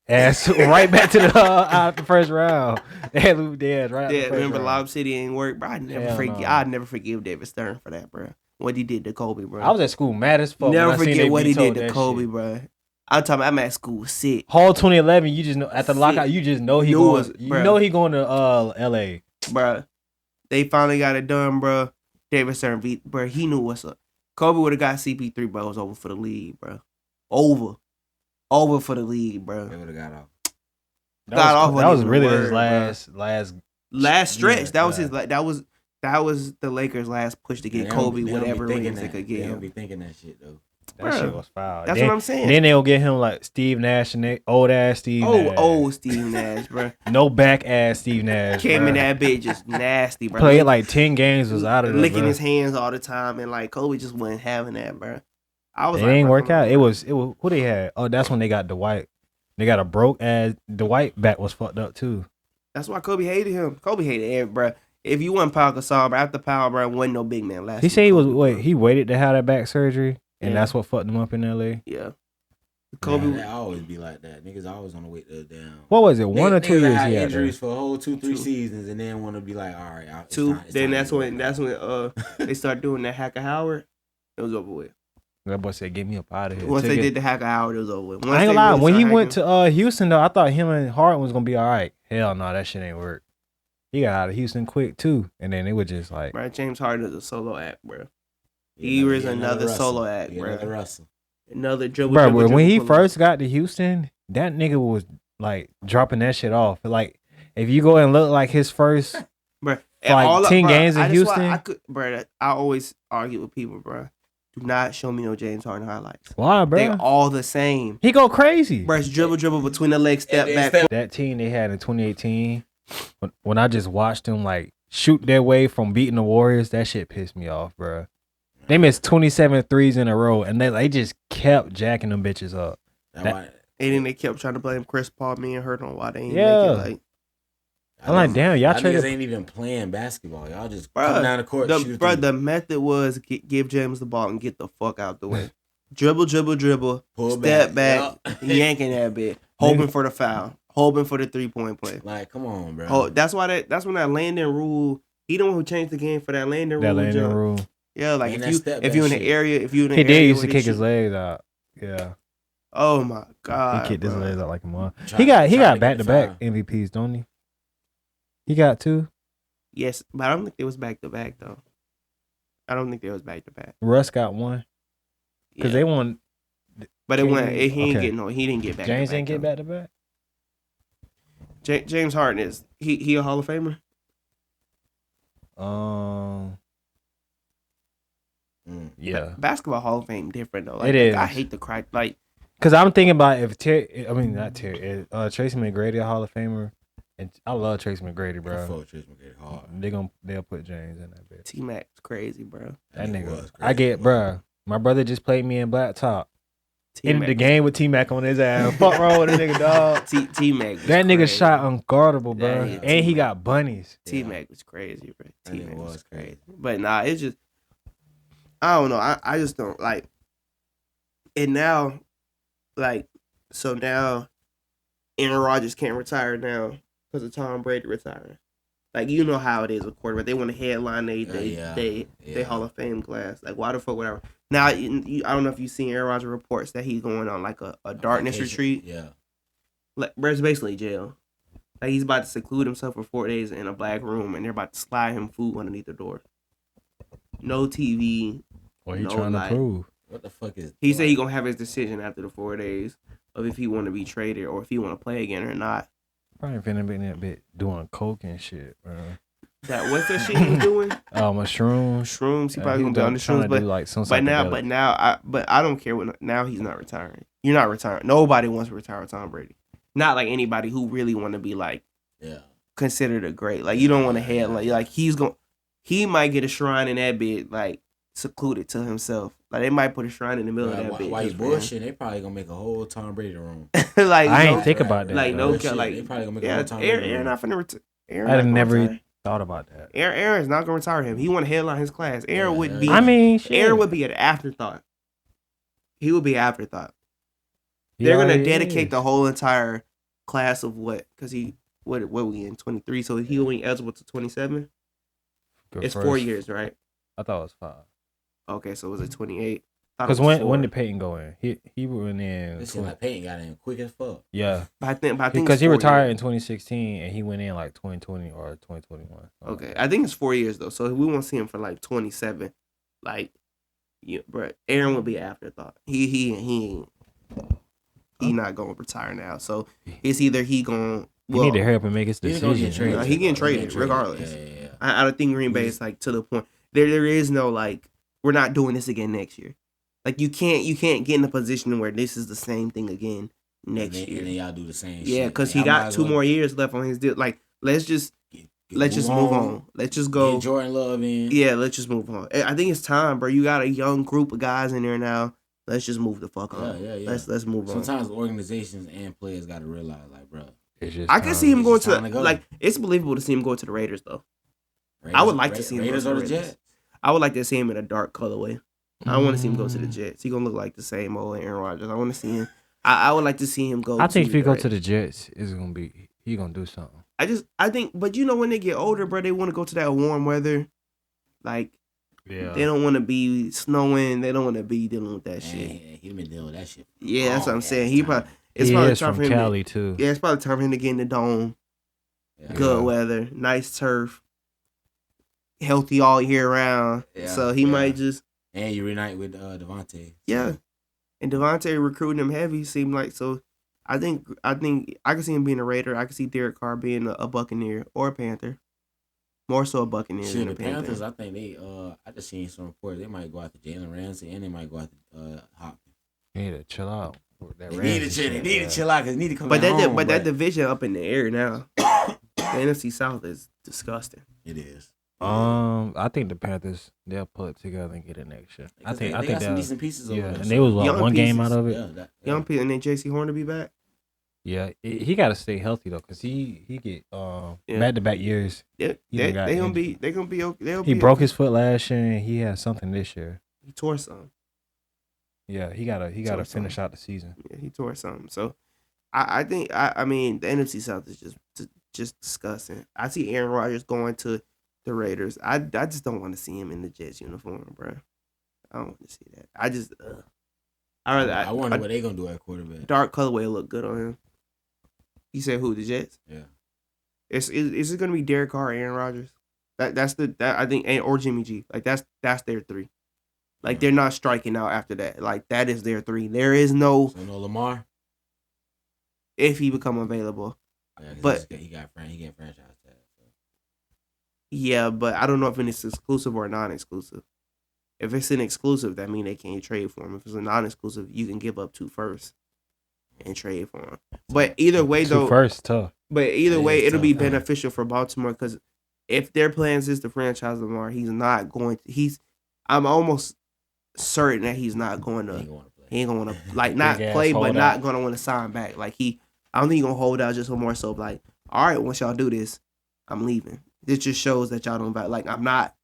ass right back to the out the first round. Alley dead right. Yeah, remember Lob City ain't work, bro. I'd never forgive David Stern for that, bro. What he did to Kobe, bro. I was at school mad as fuck. Never forget what he did to Kobe, bro. I'm talking. I'm at school sick. Hall 2011. You just know at the lockout. You just know he going. You know he going to L.A. Bro, they finally got it done, bro. David Stern beat, bro. He knew what's up. Kobe would have got CP3, bro. It was over for the league, bro. Over for the league, bro. They would have got off. That was really his last stretch. That was his. That was the Lakers' last push to get Kobe whatever rings they could get him. They don't be thinking that shit though. That shit was foul. That's what I'm saying. Then they'll get him like Steve Nash and old ass Steve Nash. Old Steve Nash, bro. No back ass Steve Nash. Came in that bitch just nasty, bro. Played like 10 games, was out of there. Licking his hands all the time, and like Kobe just wasn't having that, bro. It ain't work out. It was who they had. Oh, that's when they got Dwight. They got a broke ass. Dwight back was fucked up too. That's why Kobe hated him. Kobe hated every, bro. If you want Pau Gasol, bro, after Pau, bro, wasn't no big man last. He said he waited to have that back surgery, and that's what fucked him up in LA. Yeah. Kobe would always be like that. Niggas always on the way to down. What was it? 1 or 2 years had he had injuries for a whole 2-3 seasons, and then want to be like, all right, it's two. Time, then that's when they start doing that Hacker Howard. It was over with. That boy said, "Get me up out of here." Once they did the Hacker Howard, it was over with. I ain't gonna lie. When he went to Houston, though, I thought him and Harden was gonna be all right. Hell no, that shit ain't work. He got out of Houston quick too, and then it was just like, bro, James Harden is a solo act, bro. He was another solo act, bro. Another Russell. Another dribble. Bro, when he first got to Houston, that nigga was like dropping that shit off. Like if you go and look like his first, bro, like 10 games in Houston, I always argue with people, bro. Do not show me no James Harden highlights. Why, bro? They all the same. He go crazy. Bro, it's dribble between the legs, step back. That team they had in 2018, when I just watched them like shoot their way from beating the Warriors, that shit pissed me off, bro. They missed 27 threes in a row, and they just kept jacking them bitches up. And then they kept trying to blame Chris Paul, me and Hurt on why they ain't make it. Like, I'm like, damn, y'all traded. Ain't even playing basketball. Y'all just come down the court. The method was give James the ball and get the fuck out the way. Dribble, pull step back, yanking that bit, hoping for the foul, hoping for the 3-point play. Like, come on, bro. That's when that landing rule. He the one who changed the game for that landing rule. That landing rule. Yeah, like if you in the area, he used to kick his legs out. Yeah. Oh my god. He kicked his legs out like a mother. He got back-to-back MVPs, don't he? He got 2. Yes, but I don't think it was back-to-back though. I don't think it was back-to-back. Russ got 1 because they won. But it went. He didn't get no. He didn't get back. James didn't get back-to-back. James Harden is he a Hall of Famer? basketball Hall of Fame different though. Like, it is. I hate the crack. Like, because I'm thinking about if Tracy McGrady a Hall of Famer, and I love Tracy McGrady, bro. I fuck Tracy McGrady hard. They'll put James in that bitch. T-Mac's crazy, bro. That nigga. I get, bro. My brother just played me in Blacktop. Ended the game with T-Mac on his ass. Fuck wrong with the nigga, dog. T-Mac. That nigga shot unguardable, bro. Yeah, and he got bunnies. T-Mac was crazy, bro. T-Mac was crazy. But nah, it's just, I don't know. I just don't like. And now, like, so now, Aaron Rodgers can't retire now because of Tom Brady retiring. Like, you know how it is with quarterback. They want to headline they Hall of Fame class. Like, why the fuck would I? Now, I don't know if you've seen Aaron Rodgers reports that he's going on like a darkness retreat. Yeah. Like, where it's basically jail. Like, he's about to seclude himself for 4 days in a black room, and they're about to slide him food underneath the door. No TV. What he trying to prove? What the fuck is? He said he gonna have his decision after the 4 days of if he want to be traded or if he want to play again or not. Probably finna be in that bit doing coke and shit, bro. That what's that shit he was doing? Mushrooms. Shrooms. He probably gonna be on the shrooms, but I don't care what. Now he's not retiring. You're not retiring. Nobody wants to retire with Tom Brady. Not like anybody who really want to be like, considered a great. Like, you don't want to head like he might get a shrine in that bit, like secluded to himself. Like, they might put a shrine in the middle of that bit. Why he's bullshit? They probably gonna make a whole Tom Brady room. Like, I ain't think about that. Like, though. they probably gonna make a whole Tom Brady room. Aaron not finna retire. I never thought about that. Aaron's not gonna retire him. He want to headline his class. Aaron would be. Aaron would be an afterthought. He would be an afterthought. They're gonna dedicate the whole entire class of what? Because what we in 23, so he only eligible to 27. It's 4 years, right? I thought it was 5. Okay, so was it 28? Because when did Peyton go in? He went in. It seemed like Peyton got in quick as fuck. Yeah, but I think because he retired in 2016 and he went in like 2020 or 2021. Okay, I think it's 4 years though, so we won't see him for like 27. Like, bro, Aaron would be an afterthought. He not gonna retire now, so it's either he gonna. He need to hurry up and make his decision. He getting traded regardless. Yeah. I don't think Green Bay is like to the point. There is no like, we're not doing this again next year. Like, you can't get in a position where this is the same thing again next year. And then y'all do the same shit. Yeah, because he got 2 more years left on his deal. Like, let's just move on. Let's just go. Get Jordan Love in. Yeah, let's just move on. I think it's time, bro. You got a young group of guys in there now. Let's just move the fuck on. Yeah. Let's move on. Sometimes organizations and players got to realize, like, bro. I can see him going to like. It's believable to see him go to the Raiders though. I would like to see him go to the Raiders. I would like to see him in a dark colorway. I don't want to see him go to the Jets. He gonna look like the same old Aaron Rodgers. I want to see him. I would like to see him go. I think if he go to the Jets, it's gonna be he gonna do something. I think, but you know when they get older, bro, they want to go to that warm weather. Like, they don't want to be snowing. They don't want to be dealing with that shit. He been dealing with that shit. Yeah, that's what I'm saying. He probably. It's probably time for him Cali too. Yeah, it's probably time for him to get in the dome. Yeah. Good weather, nice turf, healthy all year round. Yeah, so he might just. And you reunite with Devontae. Yeah, and Devontae recruiting him heavy seemed like so. I think I can see him being a Raider. I can see Derek Carr being a Buccaneer or a Panther. More so a Buccaneer than a Panther. Panthers, I think they. I just seen some reports. They might go after Jalen Ramsey and they might go after Hopkins. They need to chill out. They need to chill out because they need to come back home. But that division up in the air now. The NFC South is disgusting. It is. I think the Panthers they'll put it together and get it next year. I think got some decent pieces over there. And they was one game out of it. Young people, and then J.C. Horn to be back. Yeah, he got to stay healthy though, cause he get back-to-back years. Yeah, they gonna be okay. He broke his foot last year, and he had something this year. He tore something. Yeah, he gotta finish out the season. Yeah, he tore something. So, I think I mean the NFC South is just disgusting. I see Aaron Rodgers going to the Raiders. I just don't want to see him in the Jets uniform, bro. I don't want to see that. I just I wonder what they gonna do at quarterback. Dark colorway look good on him. You said who? The Jets? Yeah. Is it gonna be Derek Carr, Aaron Rodgers? That's I think, or Jimmy G. Like that's their 3. Like they're not striking out after that. Like that is their 3. There is no. So no Lamar. If he become available, but he get franchise tag. So. Yeah, but I don't know if it's exclusive or non-exclusive. If it's an exclusive, that means they can't trade for him. If it's a non-exclusive, you can give up 2 firsts and trade for him. But either way, though, 2 firsts tough. But either way, it'll be beneficial for Baltimore because if their plans is to franchise Lamar, he's not going to. I'm almost certain that he's not going to. He ain't going to like not play, but not going to want to sign back. Like I don't think he's gonna hold out just more so like, all right, once y'all do this, I'm leaving. This just shows that y'all don't like. I'm not.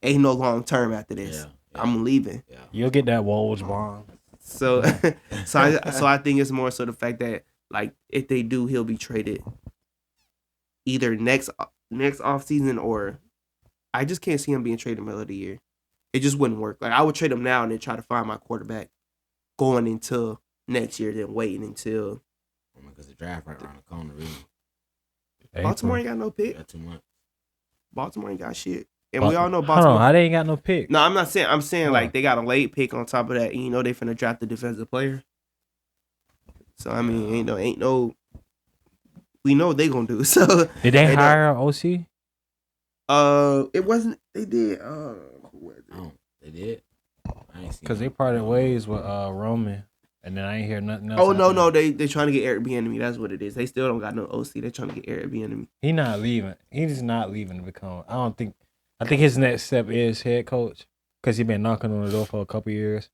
Ain't no long term after this. Yeah. I'm leaving. Yeah. You'll get that Woj bond. So I think it's more so the fact that like if they do, he'll be traded either next off season or I just can't see him being traded in the middle of the year. It just wouldn't work. Like I would trade him now and then try to find my quarterback going into next year, then waiting until because the draft right around the corner. Really. Baltimore ain't got no pick. Got 2 months. Baltimore ain't got shit. And we all know Baltimore. Hold on, how they ain't got no pick? No, I'm not saying. I'm saying like they got a late pick on top of that. And they finna draft the defensive player. So I mean, ain't no. We know what they gonna do. So did they hire an OC? It wasn't. They did. They did. Because they parted ways with Roman, and then I ain't hear nothing else. Oh no, they trying to get Eric Bieniemy. That's what it is. They still don't got no OC. They trying to get Eric Bieniemy. He not leaving. He's not leaving to become. I think his next step is head coach because he been knocking on the door for a couple years.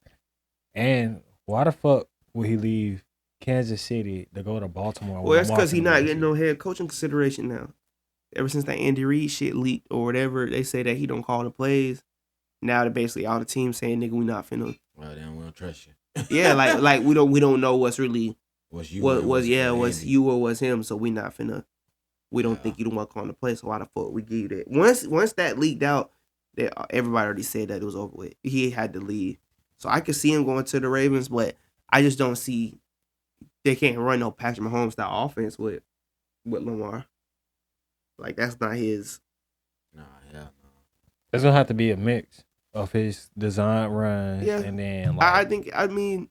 And why the fuck would he leave Kansas City to go to Baltimore? Well, that's because he not getting no head coaching consideration now. Ever since that Andy Reid shit leaked or whatever, they say that he don't call the plays. Now that basically all the teams saying, "Nigga, we not finna." Well, then we don't trust you. Yeah, like we don't know what's really was you or was him. So we not finna. We don't think you don't want to call the play. So why the fuck we give you that? Once that leaked out, that everybody already said that it was over with. He had to leave. So I could see him going to the Ravens, but I just don't see they can't run no Patrick Mahomes style offense with Lamar. Like that's not his. Nah, yeah, no. It's gonna have to be a mix of his design runs and then. Like, I mean,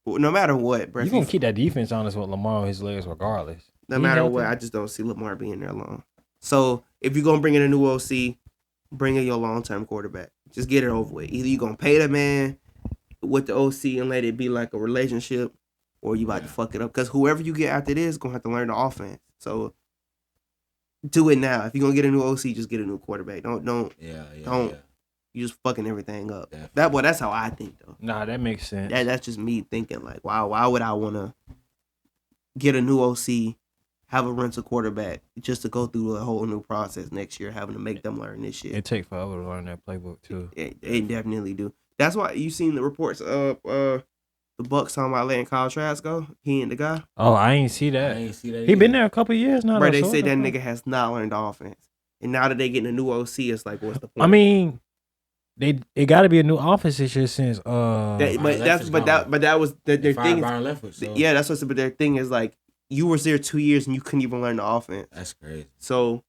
no matter what, bro, you gonna keep that defense honest with Lamar on his legs regardless. No matter what, I just don't see Lamar being there long. So if you're gonna bring in a new OC, bring in your long-term quarterback. Just get it over with. Either you're gonna pay the man with the OC and let it be like a relationship, or you about to fuck it up. Because whoever you get after this is gonna have to learn the offense. So do it now. If you're gonna get a new OC, just get a new quarterback. Don't. You just fucking everything up. Definitely. That's how I think though. Nah, that makes sense. That's just me thinking like, wow, why would I wanna get a new OC? Have a rental quarterback just to go through a whole new process next year, having to make them learn this shit. It takes forever to learn that playbook too. They definitely do. That's why you seen the reports of the Bucks talking about letting Kyle Trask go. He and the guy. Oh, I ain't see that. He been there a couple of years now. Bro, they say that nigga has not learned the offense, and now that they getting a new OC, it's like, what's the point? I mean, it got to be a new offense this year since. That was their thing. Yeah, that's what's. But their thing is like. You was there 2 years and you couldn't even learn the offense. That's crazy. So,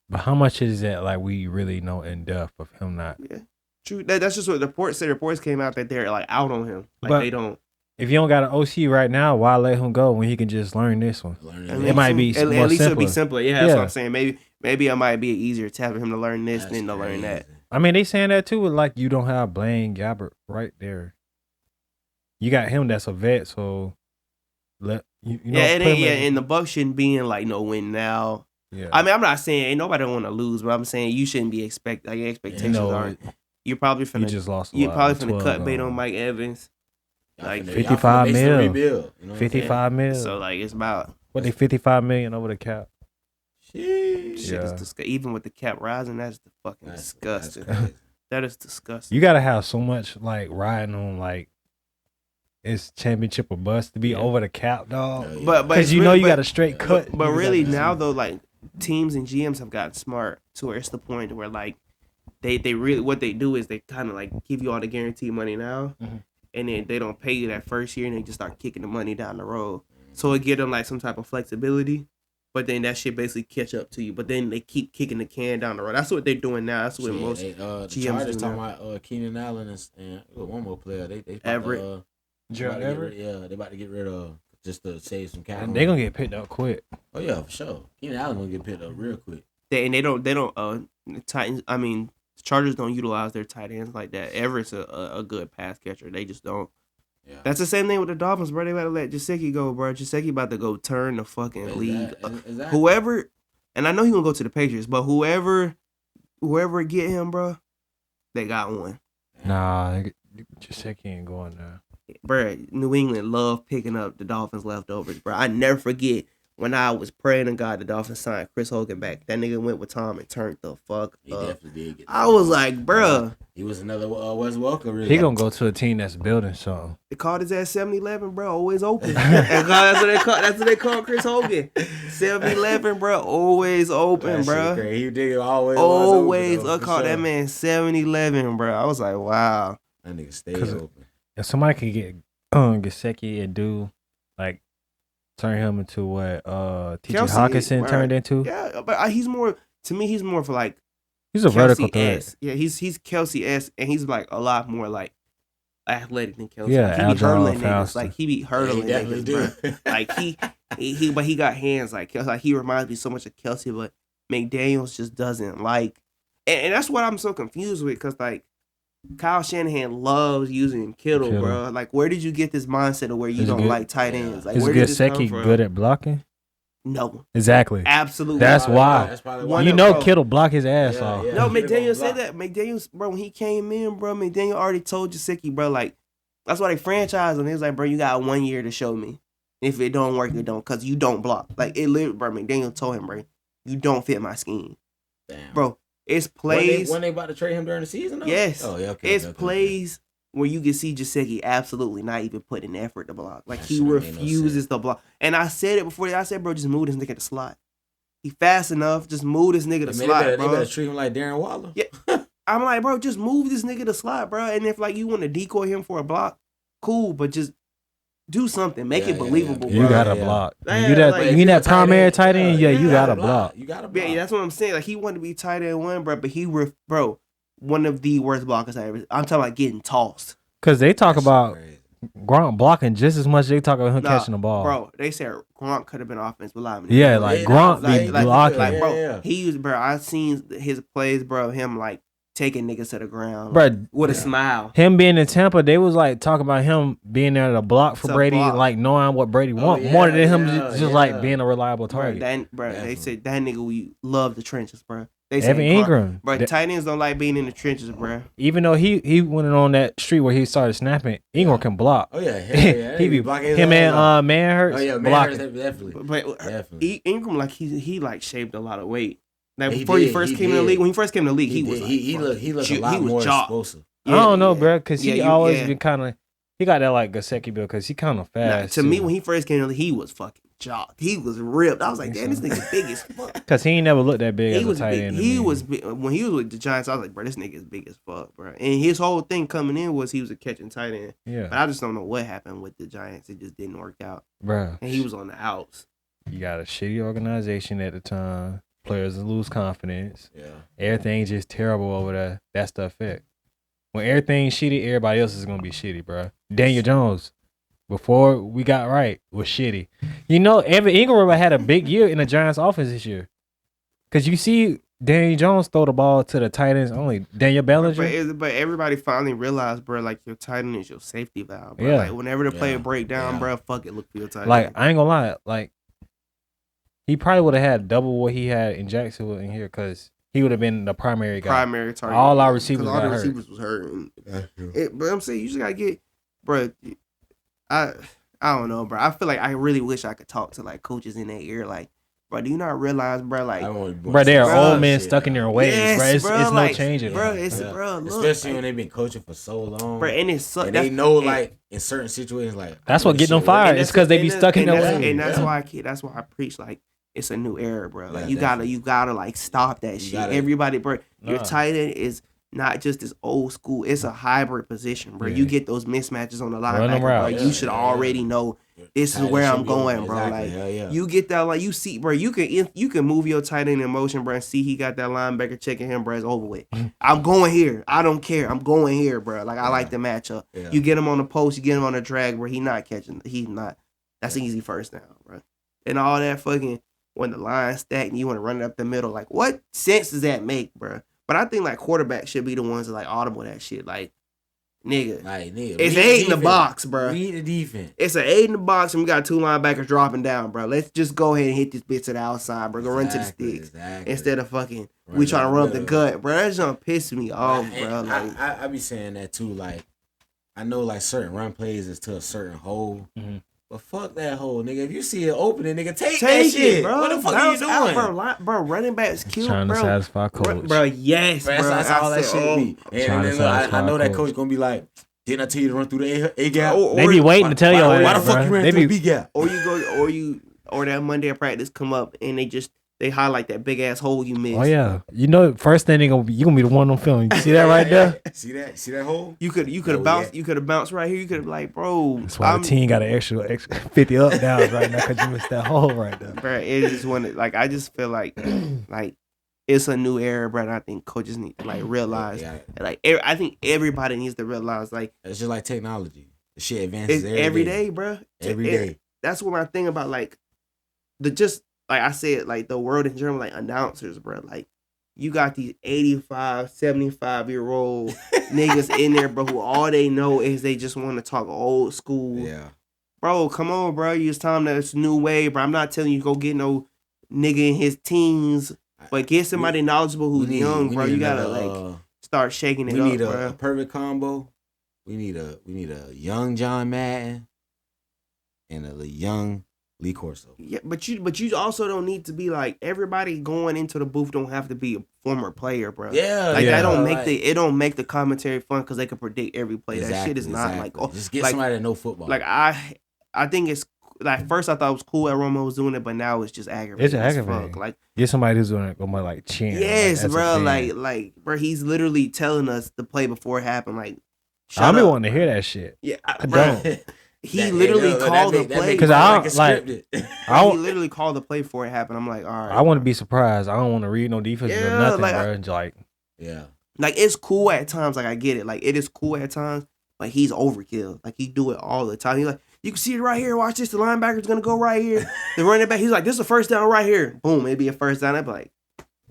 but how much is that? Like we really know in depth of him not. Yeah, true. That's just what the reports said. Reports came out that they're like out on him. Like but they don't. If you don't got an OC right now, why let him go when he can just learn this one? It might be at more least simpler. It'll be simpler. Yeah, that's what I'm saying. Maybe it might be easier to have him to learn this than to learn that. I mean, they saying that too. Like you don't have Blaine Gabbert right there. You got him that's a vet, so. And the Bucks shouldn't be in like no win now. Yeah. I mean, I'm not saying ain't nobody want to lose, but I'm saying you shouldn't be your expectations aren't. You're probably finna. You just lost. You're probably finna cut bait on Mike Evans. Like 55 mil. Rebuild, 55 mil. So like it's about what they 55 million over the cap. Shit is disgusting. Even with the cap rising, that's fucking disgusting. That is disgusting. You gotta have so much like riding on like. It's championship or bust to be over the cap, dog. But because you got a straight cut. But really now though, like teams and GMs have gotten smart to where it's the point where like they really what they do is they kind of like give you all the guaranteed money now, and then they don't pay you that first year, and they just start kicking the money down the road. So it give them like some type of flexibility, but then that shit basically catch up to you. But then they keep kicking the can down the road. That's what they're doing now. That's what most GMs do. Talking about Keenan Allen and one more player. They Everett. Gerald Everett? They about to get rid of just to save some capital. And they gonna get picked up quick. Oh yeah, for sure. Keenan Allen gonna get picked up real quick. They don't Titans. I mean The Chargers don't utilize their tight ends like that. Everett's a good pass catcher. They just don't. Yeah. That's the same thing with the Dolphins, bro. They about to let Gesicki go, bro. Gesicki about to go turn the fucking league. Whoever, and I know he gonna go to the Patriots, but whoever get him, bro, they got one. Nah, Gesicki ain't going there. Bro, New England love picking up the Dolphins leftovers, bro. I never forget when I was praying to God the Dolphins signed Chris Hogan back. That nigga went with Tom and turned the fuck up. He definitely did. I was like, bro. He was another Wes Welker. Really. He gonna go to a team that's building something. They called his ass 7-Eleven, bro. Always open. That's what they call Chris Hogan. 7-Eleven, bro. Always open, bro. He did always open, called that man 7-Eleven, bro. I was like, wow. That nigga stayed open. If somebody could get Gesicki and do like turn him into what T.J. Hawkinson turned into. Yeah, but he's more for like he's a vertical threat. Yeah, he's Kelsey-esque, and he's like a lot more like athletic than Kelsey. Yeah, he be hurdling niggas. Like he be hurdling niggas, bro. Like but he got hands like Kelsey. Like he reminds me so much of Kelsey, but McDaniels just doesn't like, and that's what I'm so confused with, because like Kyle Shanahan loves using Kittle, bro. Like, where did you get this mindset of where you don't like tight ends? Like, where did this come from? Good at blocking? No. Exactly. Absolutely. That's why. Kittle block his ass off. Yeah, no, McDaniel said that. McDaniel, bro, when he came in, bro, McDaniel already told Gesicki, bro, like, that's why they franchised him. He was like, bro, you got 1 year to show me. If it don't work, it don't, because you don't block. Like, it literally, bro, McDaniel told him, bro, you don't fit my scheme. Damn. Bro. It's plays. When they about to trade him during the season, though? Yes. Oh, yeah, okay. It's plays where you can see Gesicki absolutely not even putting effort to block. Like, he refuses to block. And I said it before. I said, bro, just move this nigga to slot. He fast enough. Just move this nigga to slot, bro. They better treat him like Darren Waller. Yeah. I'm like, bro, just move this nigga to slot, bro. And if, like, you want to decoy him for a block, cool. But just do something. Make it believable, bro. You got to block. You that primary tight end, you got to block. You got to block. Yeah, that's what I'm saying. Like, he wanted to be tight end one, bro, but bro, one of the worst blockers I ever. I'm talking about getting tossed. Because they talk about Gronk blocking just as much as they talk about him catching the ball. Bro, they said Gronk could have been offensive lineman. Yeah, like Gronk be blocking. Like, bro, bro, I've seen his plays, bro, him, like, taking niggas to the ground, bro, with a smile. Him being in Tampa, they was like talking about him being there to block for Brady, like knowing what Brady want more than him just like being a reliable target. Bro, they said that nigga we love the trenches, bro. They Evan Ingram, bro. Tight ends don't like being in the trenches, bro. Even though he went on that street where he started snapping, Ingram can block. Oh yeah, he be blocking him and Manhurst. Oh yeah, Manhurst definitely. But Ingram, like he like shaved a lot of weight. Like before he first came in the league, when he first came in the league, he looked a lot more explosive. I don't know, bro, because he always been kind of. He got that like Gesicki build because he kind of fast. To me, when he first came in the league, he was fucking jocked. He was ripped. I was like, damn, this nigga big as fuck. Because he ain't never looked that big as a tight end. He was big. When he was with the Giants, I was like, bro, this nigga is big as fuck, bro. And his whole thing coming in was he was a catching tight end. Yeah. But I just don't know what happened with the Giants. It just didn't work out. Bro. And he was on the outs. You got a shitty organization at the time. Players lose confidence. Yeah. Everything's just terrible over there. That's the effect. When everything's shitty, everybody else is going to be shitty, bro. Daniel Jones, before we got right, was shitty. You know, Evan Ingram had a big year in the Giants offense this year. Because you see Daniel Jones throw the ball to the tight ends only. Daniel Bellinger. But everybody finally realized, bro, like your tight end is your safety valve, bro. Yeah. Like whenever the play break down, bro, fuck it, look for your tight end. Like, I ain't going to lie. Like, he probably would have had double what he had in Jacksonville in here because he would have been the primary guy. Primary target. All our receivers got hurt. All the receivers was hurt. But I'm saying you just got to get, bro, I don't know, bro. I feel like I really wish I could talk to, like, coaches in their ear, like, bro, do you not realize, bro, like... Bro, they are old men stuck in their ways, bro. It's like, no changing. Bro, bro, look. Especially when they've been coaching for so long. Bro, and they know, like, in certain situations, like... That's what getting them fired. It's because they be stuck in their ways. And that's why I preach, like, it's a new era, bro. Like, you gotta, like, stop that shit. Everybody, bro, your tight end is not just this old school. It's a hybrid position, bro. You get those mismatches on the linebacker, bro. You should already know this is where I'm going, bro. Like, you get that, like, you see, bro, you can move your tight end in motion, bro, and see he got that linebacker checking him, bro. It's over with. I'm going here. I don't care. I'm going here, bro. Like, I like the matchup. You get him on the post, you get him on the drag, bro. He's not catching. He's not. That's an easy first down, bro. And all that fucking, when the line's stacked and you want to run it up the middle, like, what sense does that make, bro? But I think like quarterbacks should be the ones that like audible that shit. Like nigga, it's 8 in the box, bro. Read the defense. It's an 8 in the box, and we got 2 linebackers dropping down, bro. Let's just go ahead and hit this bitch to the outside, bro. Go run to the sticks instead of fucking we trying to run up the gut, bro. That's gonna piss me off, bro. Like I be saying that too. Like I know like certain run plays is to a certain hole. Mm-hmm. But fuck that hole, nigga. If you see it opening, nigga, take that shit, bro. What the fuck are you doing? Out, bro, running backs cute, trying bro. to satisfy coach. Bro, yes, bro. That's all that shit be. And I know that coach gonna be like, didn't I tell you to run through the A gap? They be waiting to tell you. Why the fuck you ran through the B gap? Or that Monday at practice come up and they highlight that big ass hole you missed. Oh yeah, you know, first thing you gonna be the one on film. You see that right there? See that hole? You could have bounced. You could have bounced right here. You could have like, bro. That's why the team got an extra 50 up downs right now because you missed that hole right there. Bro, it just one like I just feel like it's a new era, bro. And I think coaches need to like realize, like I think everybody needs to realize, like it's just like technology. The shit advances every day, bro. Every day. That's what I think about, like like I said, like the world in general, like announcers, bro. Like you got these 85, 75-year-old niggas in there, bro, who all they know is they just want to talk old school. Yeah. Bro, come on, bro. It's time that it's a new way, bro. I'm not telling you go get no nigga in his teens, but get somebody knowledgeable who's young, bro. You gotta start shaking it up, bro. We need a perfect combo. We need a young John Madden and a young Lee Corso. Yeah, but you also don't need to be like everybody going into the booth don't have to be a former player, bro. Yeah, like that don't make it don't make the commentary fun because they can predict every play. Exactly, that shit is not like just get somebody that know football. Like I think it's like first I thought it was cool that Romo was doing it, but now it's just aggravating. It's aggravating. Like get somebody who's doing it more like cheering. Yes, like, bro. Like bro, he's literally telling us the play before it happened. Like I be wanting to hear that shit. Yeah, I don't. He literally called the play because I don't like. He literally called the play before it happened. I'm like, all right. I want to be surprised. I don't want to read no defense or nothing, bro. Like it's cool at times. Like I get it. Like it is cool at times. But he's overkill. Like he do it all the time. He's like, you can see it right here. Watch this. The linebacker's gonna go right here. The running back. He's like, this is a first down right here. Boom. Maybe a first down. I'd be like,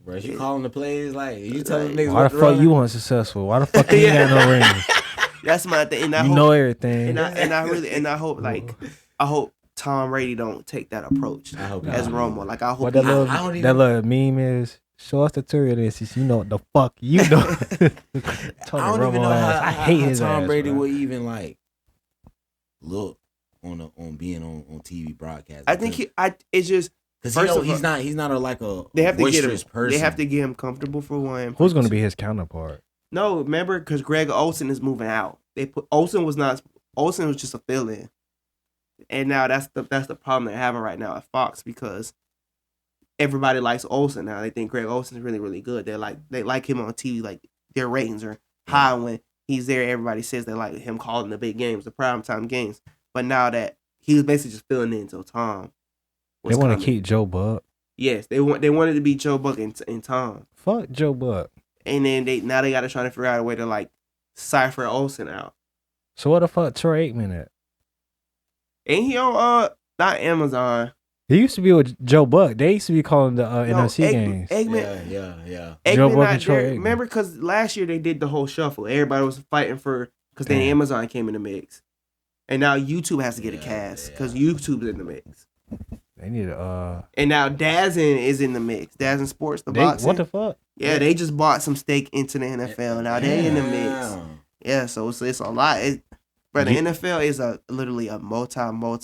bro, you calling the plays like you telling niggas why the fuck you unsuccessful? Why the fuck you ain't got no rings? That's my thing. And know everything. And I hope I hope Tom Brady don't take that approach as Romo. Like I hope what that little meme is. Show us the tour of this. You know what the fuck you know. I don't even know how I hate his Tom Brady would even like look on being on TV broadcast. I think it's just because he's not a they have boisterous person. They have to get him comfortable for one. Who's going to be his counterpart? No, remember because Greg Olsen is moving out. Olsen was just a fill-in, and now that's the problem they're having right now at Fox because everybody likes Olsen now. They think Greg Olsen is really really good. They like him on TV. Like their ratings are high when he's there. Everybody says they like him calling the big games, the primetime games. But now that he was basically just filling in until Tom. They want to keep Joe Buck. Yes, they wanted to be Joe Buck and Tom. Fuck Joe Buck. And then they got to try to figure out a way to like cipher Olsen out. So what the fuck Troy Aikman at? Ain't he on not Amazon? He used to be with Joe Buck. They used to be calling the NFC games. Eggman, yeah. Eggman Joe Buck and Troy Aikman. Remember, because last year they did the whole shuffle. Everybody was fighting because then Amazon came in the mix, and now YouTube has to get a cast because YouTube's in the mix. They need and now DAZN is in the mix. DAZN Sports, boxing. What the fuck? Yeah, they just bought some stake into the NFL. Now they're in the mix. Yeah, so it's a lot. But the NFL is literally a multi. For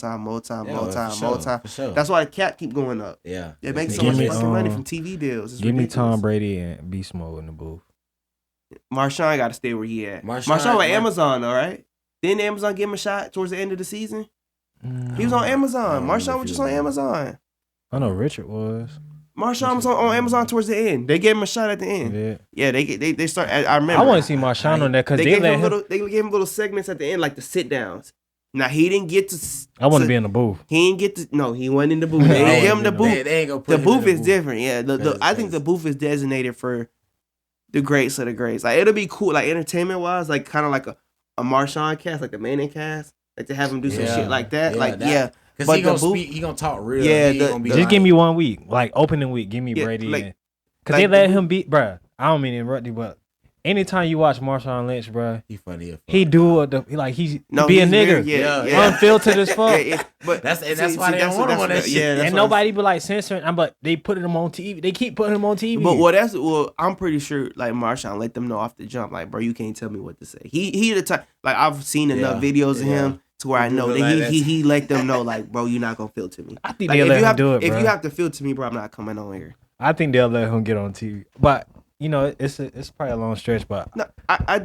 sure. That's why the cap keep going up. Yeah, it makes so much fucking money from TV deals. Give me Tom Brady and Beast Mode in the booth. Marshawn got to stay where he at. Marshawn with Amazon, though, right? Didn't Amazon give him a shot towards the end of the season? He was on Amazon. Marshawn was just on Amazon. I know Richard was. Marshawn was on Amazon towards the end. They gave him a shot at the end. Yeah, they start. I remember. I want to see Marshawn on that because they gave him little segments at the end, like the sit downs. Now he didn't get to. I want to be in the booth. He didn't get to. No, he wasn't in the booth. They didn't give him the booth. They ain't gonna put the booth is different. Yeah, I think the booth is designated for the greats of the greats. Like it'll be cool, like entertainment wise, like kind of like a Marshawn cast, like the Manning cast, like to have him do some shit like that. Because he gonna talk real. Yeah, just give me 1 week, like opening week. Give me Brady. Because they let him beat, bruh. I don't mean to interrupt you, but anytime you watch Marshawn Lynch, bro, he funny. He do what he be a nigga, unfiltered as fuck. But that's why they don't want him on that shit. Yeah, and nobody be like censoring. But they put him on TV. They keep putting him on TV. But I'm pretty sure like Marshawn let them know off the jump, like, bro, you can't tell me what to say. He the type, like, I've seen enough videos of him to where I know that he let them know, like, bro, you're not gonna filter me. I think they'll let him do it, bro. If you have to filter me, bro, I'm not coming on here. I think they'll let him get on TV, but it's probably a long stretch. But no, I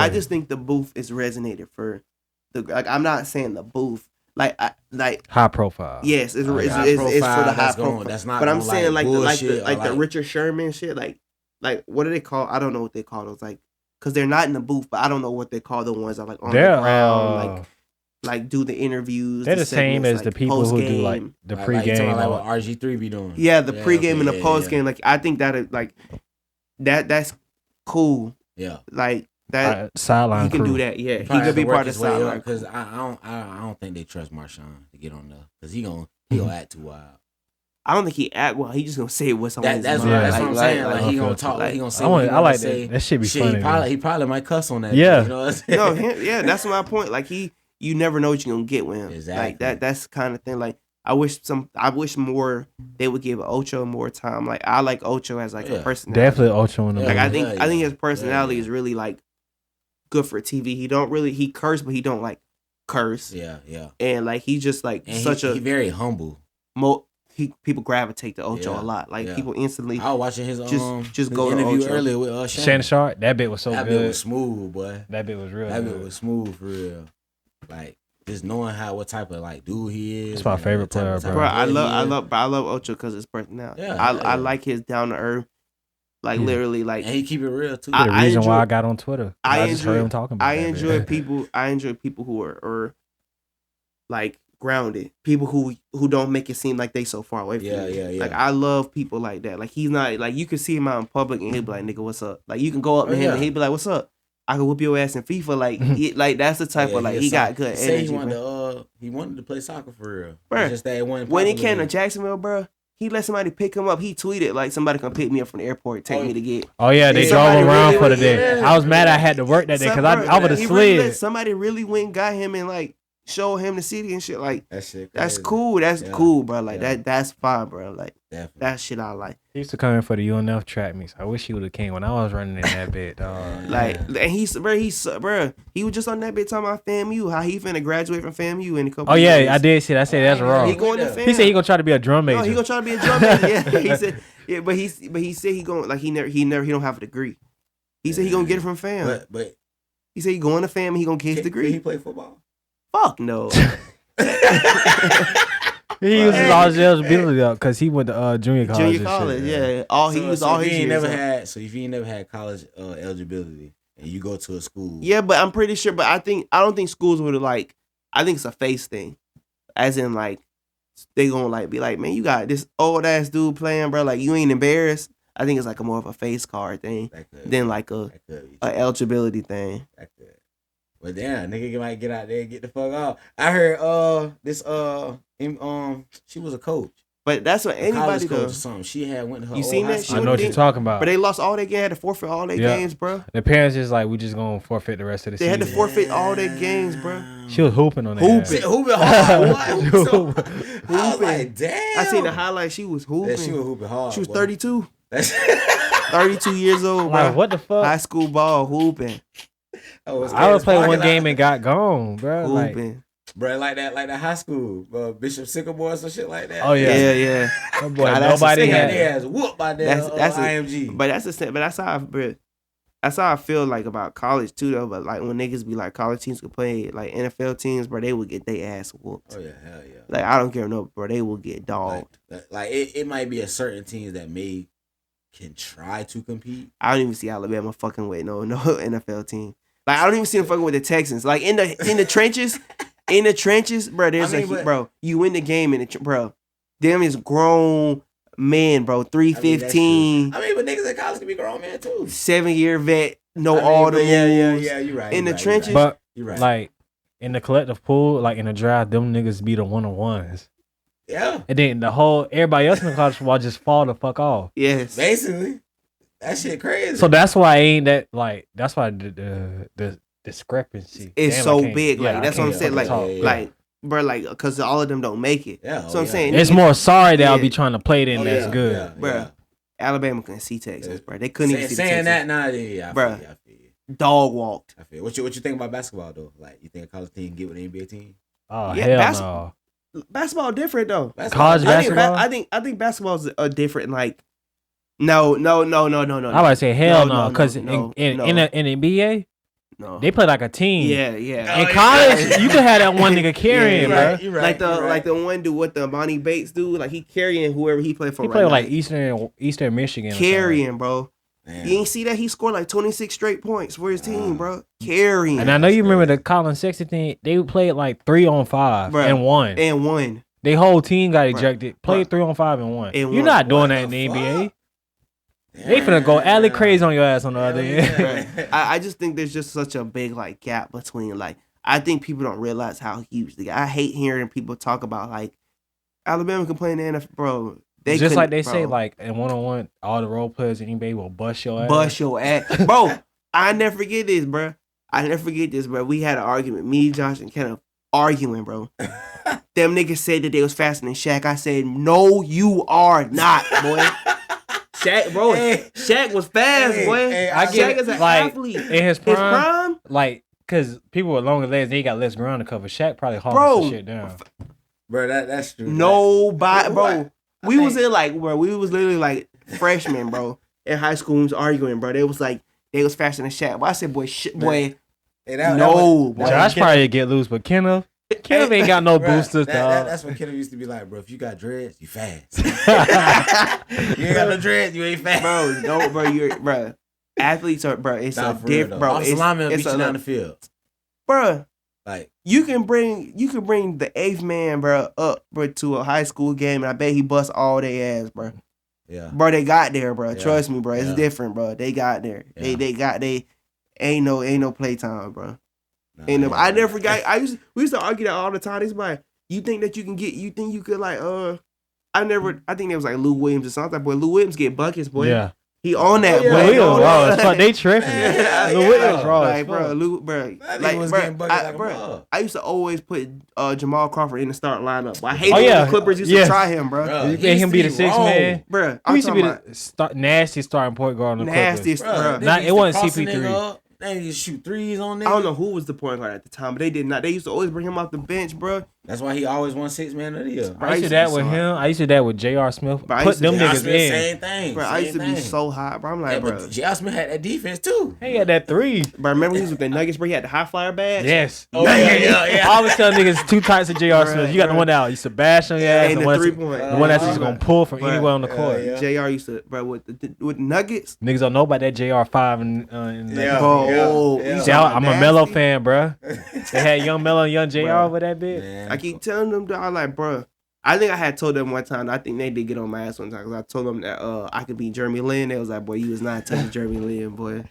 just think the booth is resonated for the, like, I'm not saying the booth like high profile. Yes, it's for the high profile. That's not. But I'm saying like the Richard Sherman shit. Like what do they call? I don't know what they call those, like, because they're not in the booth, but I don't know what they call the ones that like on the ground, like do the interviews. They're the same as the people who do like the pregame, like what RG3 be doing. Yeah, the pregame and the postgame. Like, I think that like that's cool. Yeah, like that sideline. He can do that. Yeah, he could be part of the sideline. Because I don't think they trust Marshawn to get on there, because he gonna act too wild. I don't think he act well. He just gonna say what's on his mind. That's what I'm saying. Like, he gonna talk. Like, he gonna say. I like that. That shit be funny. He probably might cuss on that. Yeah. You know what I'm saying? That's my point. Like, you never know what you're gonna get with him. Exactly. Like that's the kind of thing. Like, I wish more they would give Ocho more time. Like, I like Ocho as like a personality. Definitely Ocho in the like I think his personality is really like good for TV. He curse, but he don't like curse. Yeah. And like he just like and he very humble. People gravitate to Ocho a lot. Like people instantly. I was watching his just go interview to Ocho. earlier with Shannon Sharp. That bit was so good. That bit was smooth, boy. That bit was real. That bit was smooth for real. Like, just knowing what type of like dude he is. It's my favorite player, bro. I love Ocho because his personality. Yeah, I like his down to earth. Like literally, like, and he keep it real too. The reason why I got on Twitter, I just heard him talking about. I enjoy people who are like grounded. People who don't make it seem like they so far away from you. Yeah. Like, I love people like that. Like, he's not like, you can see him out in public and he'll be like, nigga, what's up? Like, you can go up to him and he'll be like, what's up? I can whoop your ass in FIFA. Like, like, that's the type of, like, he got good energy. He wanted to play soccer for real. Bruh, just that one. When he came to Jacksonville, bro, he let somebody pick him up. He tweeted like, somebody come pick me up from the airport, take me to get. Oh yeah, they drove him around for the day. I was mad I had to work that day because I would have slid. Somebody really went and got him and like show him the city and shit. Like, that shit crazy. That's cool. That's cool, bro. Like that's fine, bro. Like, definitely. That shit I like. He used to come in for the UNF track meets. I wish he would have came when I was running in that bit, dog. Like, and he was just on that bit talking about FAMU, how he finna graduate from FAMU in a couple. Oh yeah, years. I did see that. I said that's wrong. He going to FAMU. He said he gonna try to be a drum major. No, he gonna try to be a drum major. Yeah, he said. Yeah, but he said he going, like, he don't have a degree. He said he gonna get it from FAM. But he said he going to FAM and he gonna get his degree. Did he play football? Fuck no. He uses all his eligibility up because he went to junior college. Junior college, yeah. If he ain't never had college eligibility and you go to a school, yeah, but I'm pretty sure. But I don't think schools would have, like. I think it's a face thing, as in like they gonna like be like, man, you got this old ass dude playing, bro. Like, you ain't embarrassed. I think it's like a more of a face card thing than like a eligibility thing. But damn, nigga might get out there and get the fuck out. I heard she was a coach. But that's what anybody does. Or something. She had went to her. You seen that? I know what you're talking about. But they lost all their games. Had to forfeit all their games, bro. The parents just like, we just gonna forfeit the rest of the season. They had to forfeit all their games, bro. She was hooping on that. Hooping hard. What? I was like, damn. I seen the highlight. She was hooping. Yeah, she was hooping hard. She was 32. 32 years old, bro. Like, what the fuck? High school ball hooping. I would play one game and got gone, bro. Hooping. Bro, like that high school, Bishop Sycamore or some shit like that. Oh yeah. Oh, boy, nobody had their ass whooped by that IMG. But that's how I feel like about college too, though. But like when niggas be like, college teams could play like NFL teams, bro, they would get their ass whooped. Oh yeah, hell yeah. Like, I don't care, bro, they will get dogged. Like it might be a certain teams that can try to compete. I don't even see Alabama fucking with no NFL team. Like, I don't even see them fucking with the Texans. Like, in the trenches. In the trenches, bro, bro, you win the game bro. Them is grown men, bro. 315. I mean, but niggas in college can be grown men too. 7-year vet, all the moves. Yeah, you're right. In the trenches. But you're right. Like, in the collective pool, like in the draft, them niggas be the one-on-ones. Yeah. And then everybody else in the college football just fall the fuck off. Yes. Basically. That shit crazy. So that's why that's why the discrepancy is so big. Yeah, like that's what I'm saying. Like, bro, like, because all of them don't make it. Yeah, so I'm saying it's more sorry that I'll be trying to play it in. That's good, bro. Alabama couldn't see Texas, bro. They couldn't even see saying Texas. that nowadays, bro. Dog walked. I feel. What you think about basketball though? Like, you think a college team get with an NBA team? Oh hell no. Basketball different though. College basketball. I think basketball's a different like. No. I about to say hell no, because in the NBA, they play like a team. Yeah. In college, you can have that one nigga carrying, bro. Right, like the one dude, what the Monty Bates dude, like he carrying whoever he played for. He played like Eastern Michigan. Carrying, bro. Man. You ain't see that? He scored like 26 straight points for his team, bro. Carrying. And I know you remember the Colin Sexton thing. They played like 3-on-5 and won. Their whole team got ejected. Played 3-on-5 and won. You're not doing that in the NBA. They finna go alley crazy on your ass on the other end. I just think there's just such a big like gap between like I think people don't realize how huge the I hate hearing people talk about like Alabama can play in the NFL, bro. Just like they say, like in 1-on-1, all the role players in NBA will bust your ass. Bro. I never forget this, bro. We had an argument, me, Josh, and Kenneth arguing, bro. Them niggas said that they was faster than Shaq. I said, no, you are not, boy. Shaq was fast, boy. Shaq is an athlete. In his prime, like, because people with longer legs, they got less ground to cover. Shaq probably hauled some shit down. Bro, that's true. Nobody, bro. We was literally like freshmen, bro, in high school. We was arguing, bro. They was faster than Shaq. But I said, boy. Josh probably get loose, but Kenneth ain't got no boosters, dog. That's what Kenneth used to be like, bro. If you got dreads, you fast. You ain't got no dreads, you ain't fast. Bro. Athletes are, bro. It's a different, bro. It's down the field, bro. Like, you can bring the eighth man, bro, up, bro, to a high school game, and I bet he bust all their ass, bro. Yeah, bro, they got there, bro. Trust me, bro. It's different, bro. They got there. Yeah. They ain't no playtime, bro. I never forgot. We used to argue that all the time. It's like, you think that you can get? You think you could like? I think it was like Lou Williams or something. Boy, Lou Williams get buckets, boy. Yeah. He on that, bro. Lou Williams, raw. They tripping. Lou Williams, raw. Like, bro. I used to always put Jamal Crawford in the start lineup. I hate when the Clippers used to try him, bro. You made him be the sixth man, bro. He used to be the nasty starting point guard on the Clippers. Nastiest, bro. It wasn't CP3. They didn't shoot threes on there. I don't know who was the point guard at the time, but they did not. They used to always bring him off the bench, bro. That's why he always won 6 man of the year. I used to that with him. I used to that with J.R. Smith. Put them niggas in. Same thing. Bro, I used to be so hot, bro. I'm like, bro. J.R. Smith had that defense too. He had that 3. Bro, remember he was with the Nuggets, bro? He had the high flyer badge. Yes. Oh yeah. I always tell niggas 2 types of J.R. Smith. You got the one that used to bash on your ass, and the 3-point. The one that's just gonna pull from anywhere on the court. J.R. used to, bro, with Nuggets. Niggas don't know about that J.R. 5 in that. I'm a Melo fan, bro. They had young Melo and young JR over that bit. I keep telling them, I'm like, bro. I think I had told them one time. I think they did get on my ass one time because I told them that I could beat Jeremy Lin. They was like, boy, you was not touching Jeremy Lin, boy.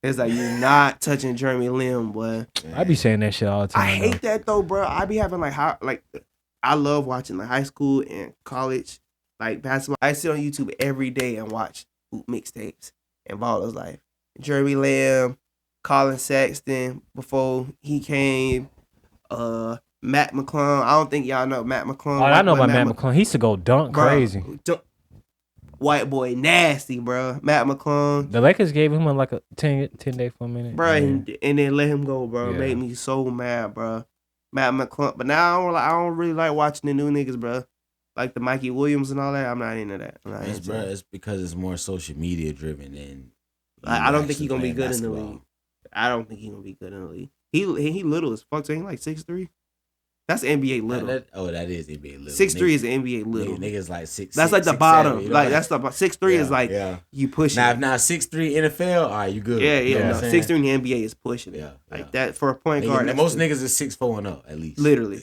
It's like, you're not touching Jeremy Lin, boy. I be saying that shit all the time. I hate that though, bro. I be having I love watching like high school and college like basketball. I sit on YouTube every day and watch mixtapes and Baller's Life. Jeremy Lamb, Colin Sexton before he came, Matt McClung. I don't think y'all know Matt McClung. Oh, I know about Matt McClung. He used to go dunk crazy. White boy nasty, bro. Matt McClung. The Lakers gave him like a 10-day for a minute. Bro, and then let him go, bro. Yeah. Made me so mad, bro. Matt McClung. But now I don't really like watching the new niggas, bro. Like the Mikey Williams and all that. I'm not into that. It's because it's more social media driven than. I don't think he's gonna be good in the league. I don't think he's gonna be good in the league. He little as fuck. So he like 6'3". That's NBA little. That is NBA little. 6'3" is NBA little. Niggas like 6'6". That's like the 6'7", bottom. you know? Like that's the 6'3" is like you push it. Now 6'3" NFL, all right, you good. Yeah. No, 6'3" in the NBA is pushing it. That for a point guard. Most niggas is 6'4" and up at least. Literally.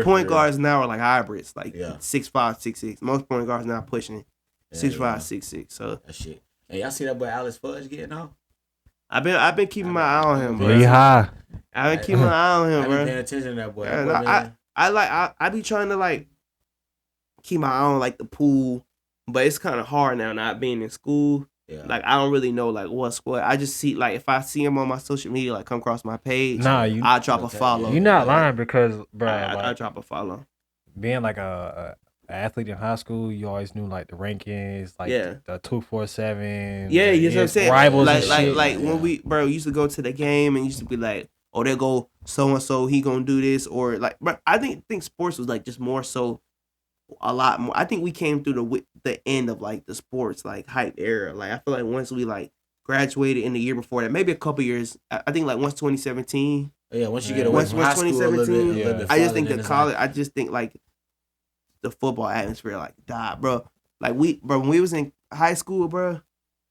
Point guards now are like hybrids, like 6'5", 6'6". Most point guards now pushing 6'5", 6'6". So that shit. Hey, y'all see that boy Alex Fudge getting off? I've been keeping my eye on him, bro. Really high. I've been keeping my eye on him, bro. I been paying attention to that boy. I be trying to like keep my eye on like the pool But it's kind of hard now not being in school. Yeah. Like, I don't really know, like, what's what. I just see, like, if I see him on my social media, like, come across my page, I'll drop a follow. You're not lying because, bro, I drop a follow. Being, like, a athlete in high school, you always knew, like, the rankings, like, the 247. Yeah, you know what I'm saying? Rivals like, and shit. Like, when we, bro, used to go to the game and used to be like, oh, there go so-and-so, he gonna do this. Or, like, bro, I think sports was, like, just more so a lot more. I think we came through the end of like the sports like hype era. Like I feel like once we like graduated in the year before that, maybe a couple years. I think like once 2017. Yeah, once you get away from high school a little bit, I just think the college. I just think like the football atmosphere like died, bro. Like when we was in high school, bro,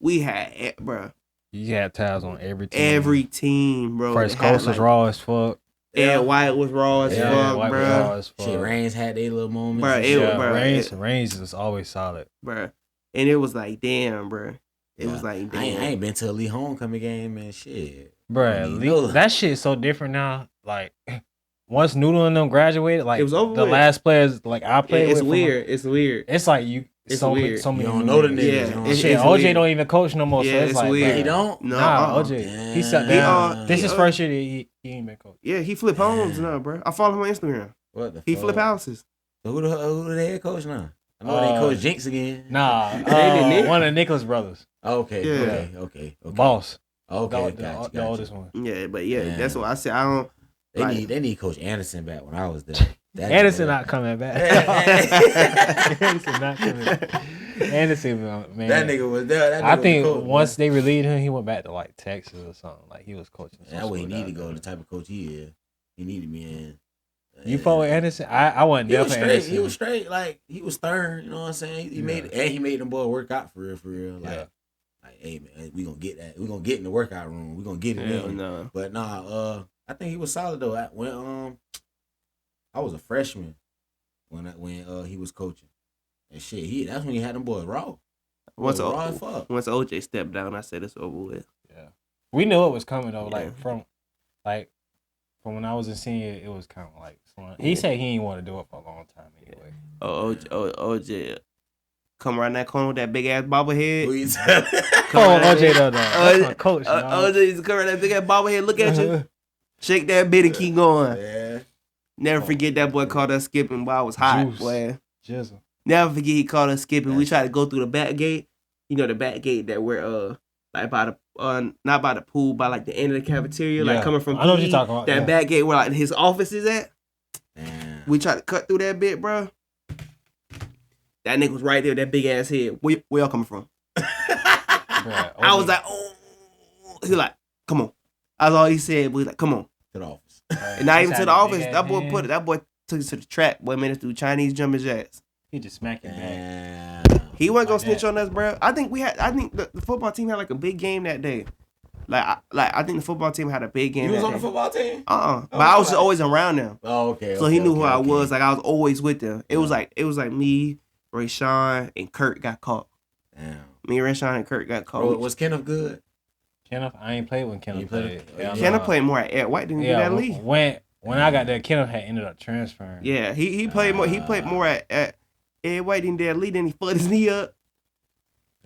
we had bro. You had tabs on every team. Every team, bro. First Coast was raw as fuck. Yeah, White was raw as fuck, bro. Shit, Reigns had their little moments. Bro, Reigns was always solid, bro. And it was like, damn, bro. It was like, damn. I ain't been to a Lee homecoming game and shit, bro. That shit is so different now. Like once Noodle and them graduated, like it was over the last players, like I played. It's weird. It's weird. It's like you. It's so weird. So many you don't know the niggas. Yeah, shit. OJ weird. Don't even coach no more. Yeah, so it's like weird. Bro, he don't. No, OJ. Damn. He sat down. This is first year that he ain't been coach. Yeah, he flip homes now, bro. I follow him on Instagram. What the? He flip houses. So who the head coach now? I know they coach Jinx again. Nah, one of the Nicholas brothers. Okay. Yeah. Okay. Boss. Okay. The oldest one. Yeah, but that's what I said. I don't. They need Coach Anderson back when I was there. Anderson not coming back. Anderson not coming back. Anderson, man. That nigga was there. I think once they relieved him, he went back to like Texas or something. Like he was coaching. That's where he needed to go. The type of coach he is. He needed me in. You fought with Anderson? I wasn't there for Anderson. He was straight. Like he was stern. You know what I'm saying? He made them boy work out for real. Like, hey man, we gonna get that. We gonna get in the workout room. We gonna get it in. No. But I think he was solid though. When I was a freshman when he was coaching. And shit, that's when he had them boys raw. Once OJ stepped down, I said it's over with. Yeah. We knew it was coming though, from when I was a senior, it was kind of like he said he didn't want to do it for a long time anyway. OJ come around that corner with that big ass bobblehead. OJ though. That's my coach. OJ used to come around that big ass bobblehead, look at you, shake that bit and keep going. Yeah. Never forget that boy called us skipping while I was hot, Juice. boy. Jizzle. Never forget he called us skipping. We tried to go through the back gate. You know the back gate that we're like by the not by the pool, by like the end of the cafeteria, like coming from. I know what you're talking about. That back gate where like his office is at. Damn. We tried to cut through that bit, bro. That nigga was right there, that big ass head. Where y'all coming from? I was like, oh. He like, come on. That's all he said. But he like, come on. To the office. And not even to the office. That boy took it to the track. Boy made it through Chinese jumping jacks. He just smacked him back. He wasn't gonna snitch on us, bro. I think the football team had like a big game that day. I think the football team had a big game. You was on the football team? But I was just always around them. Oh, okay. So he knew who I was. Like I was always with them. It was like me, Rayshawn, and Kurt got caught. Damn. Me, Rayshawn, and Kurt got caught. Bro, was Kenneth good? Kenneth, I ain't played when Kenneth played. Kenneth played more at Ed White than he did at Lee. When I got there, Kenneth had ended up transferring. Yeah, he played more. He played more at Ed White than did at Lee. Then he fucked his knee up.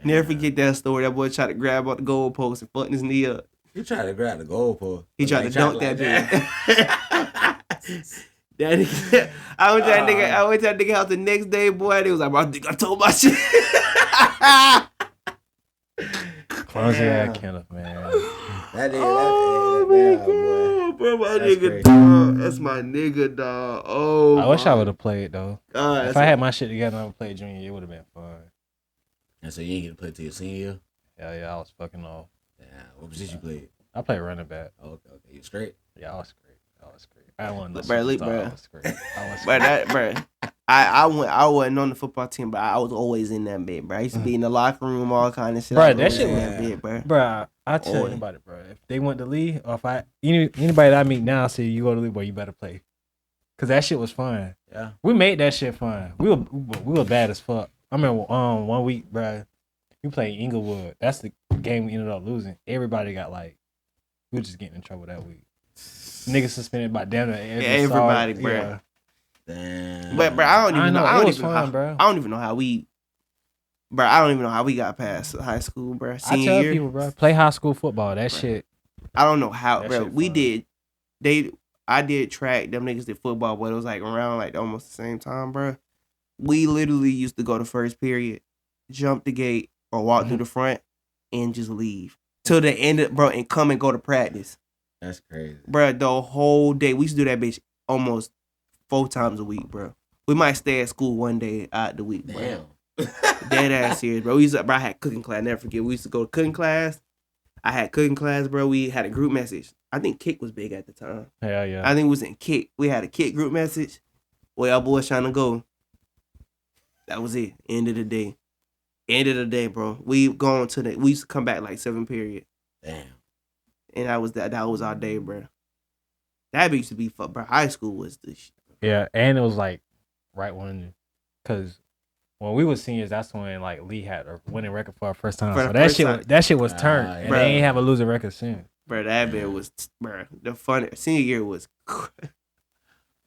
Never forget that story. That boy tried to grab out the goalpost and fucked his knee up. He tried to grab the goalpost. He tried to dunk that bitch. I went to that nigga house the next day, boy. And he was like, bro, I told my shit. Clumsy ass Kenneth, man. Bro, my nigga, dog. That's my nigga, dog. Oh, I wish I would have played though. If I had my shit together and I would play junior, it would have been fun. And so you ain't get to play till your senior year? Yeah, I was fucking off. Yeah, what position you played? I played running back. Oh, okay. You straight? Yeah, I was great. I wasn't the bro. I was great. I wasn't on the football team, but I was always in that bit, bro. I used to be in the locker room, all kind of shit. Bro, that shit was that bit, bro. Bro, I tell anybody, bro. If they went to Lee, or if anybody that I meet now say you go to Lee, boy, you better play, cause that shit was fun. Yeah, we made that shit fun. We were bad as fuck. I remember 1 week, bro. We played Inglewood. That's the game we ended up losing. Everybody got we were just getting in trouble that week. Niggas suspended by damn near everybody, bro. Yeah. Damn. But bro, I don't even know. Fun, bro. I don't even know how we Bro, I don't even know how we got past high school, bro. Senior I tell year, people, bro, play high school football. That bro. shit. I don't know how, That bro. shit We fun. did. I did track. Them niggas did football, but it was like around like almost the same time, bro. We literally used to go to first period, jump the gate, or walk through the front, and just leave till the end, bro, and come and go to practice. That's crazy, bro. The whole day we used to do that bitch almost 4 times a week, bro. We might stay at school one day out the week, bro. Damn. Dead ass serious, bro. Bro, I had cooking class. Never forget. We used to go to cooking class. I had cooking class, bro. We had a group message. I think Kick was big at the time. Hell yeah. I think it was in Kick. We had a Kick group message. Where y'all boys trying to go. That was it. End of the day. End of the day, bro. We used to come back like 7 period. Damn. And that was our day, bro. That used to be fun, bro. High school was the shit. Yeah, and it was like right because when we were seniors, that's when like Lee had a winning record for our first time. So that shit was turned, and they ain't have a losing record since. Bro, that bit was, bro. The fun senior year was.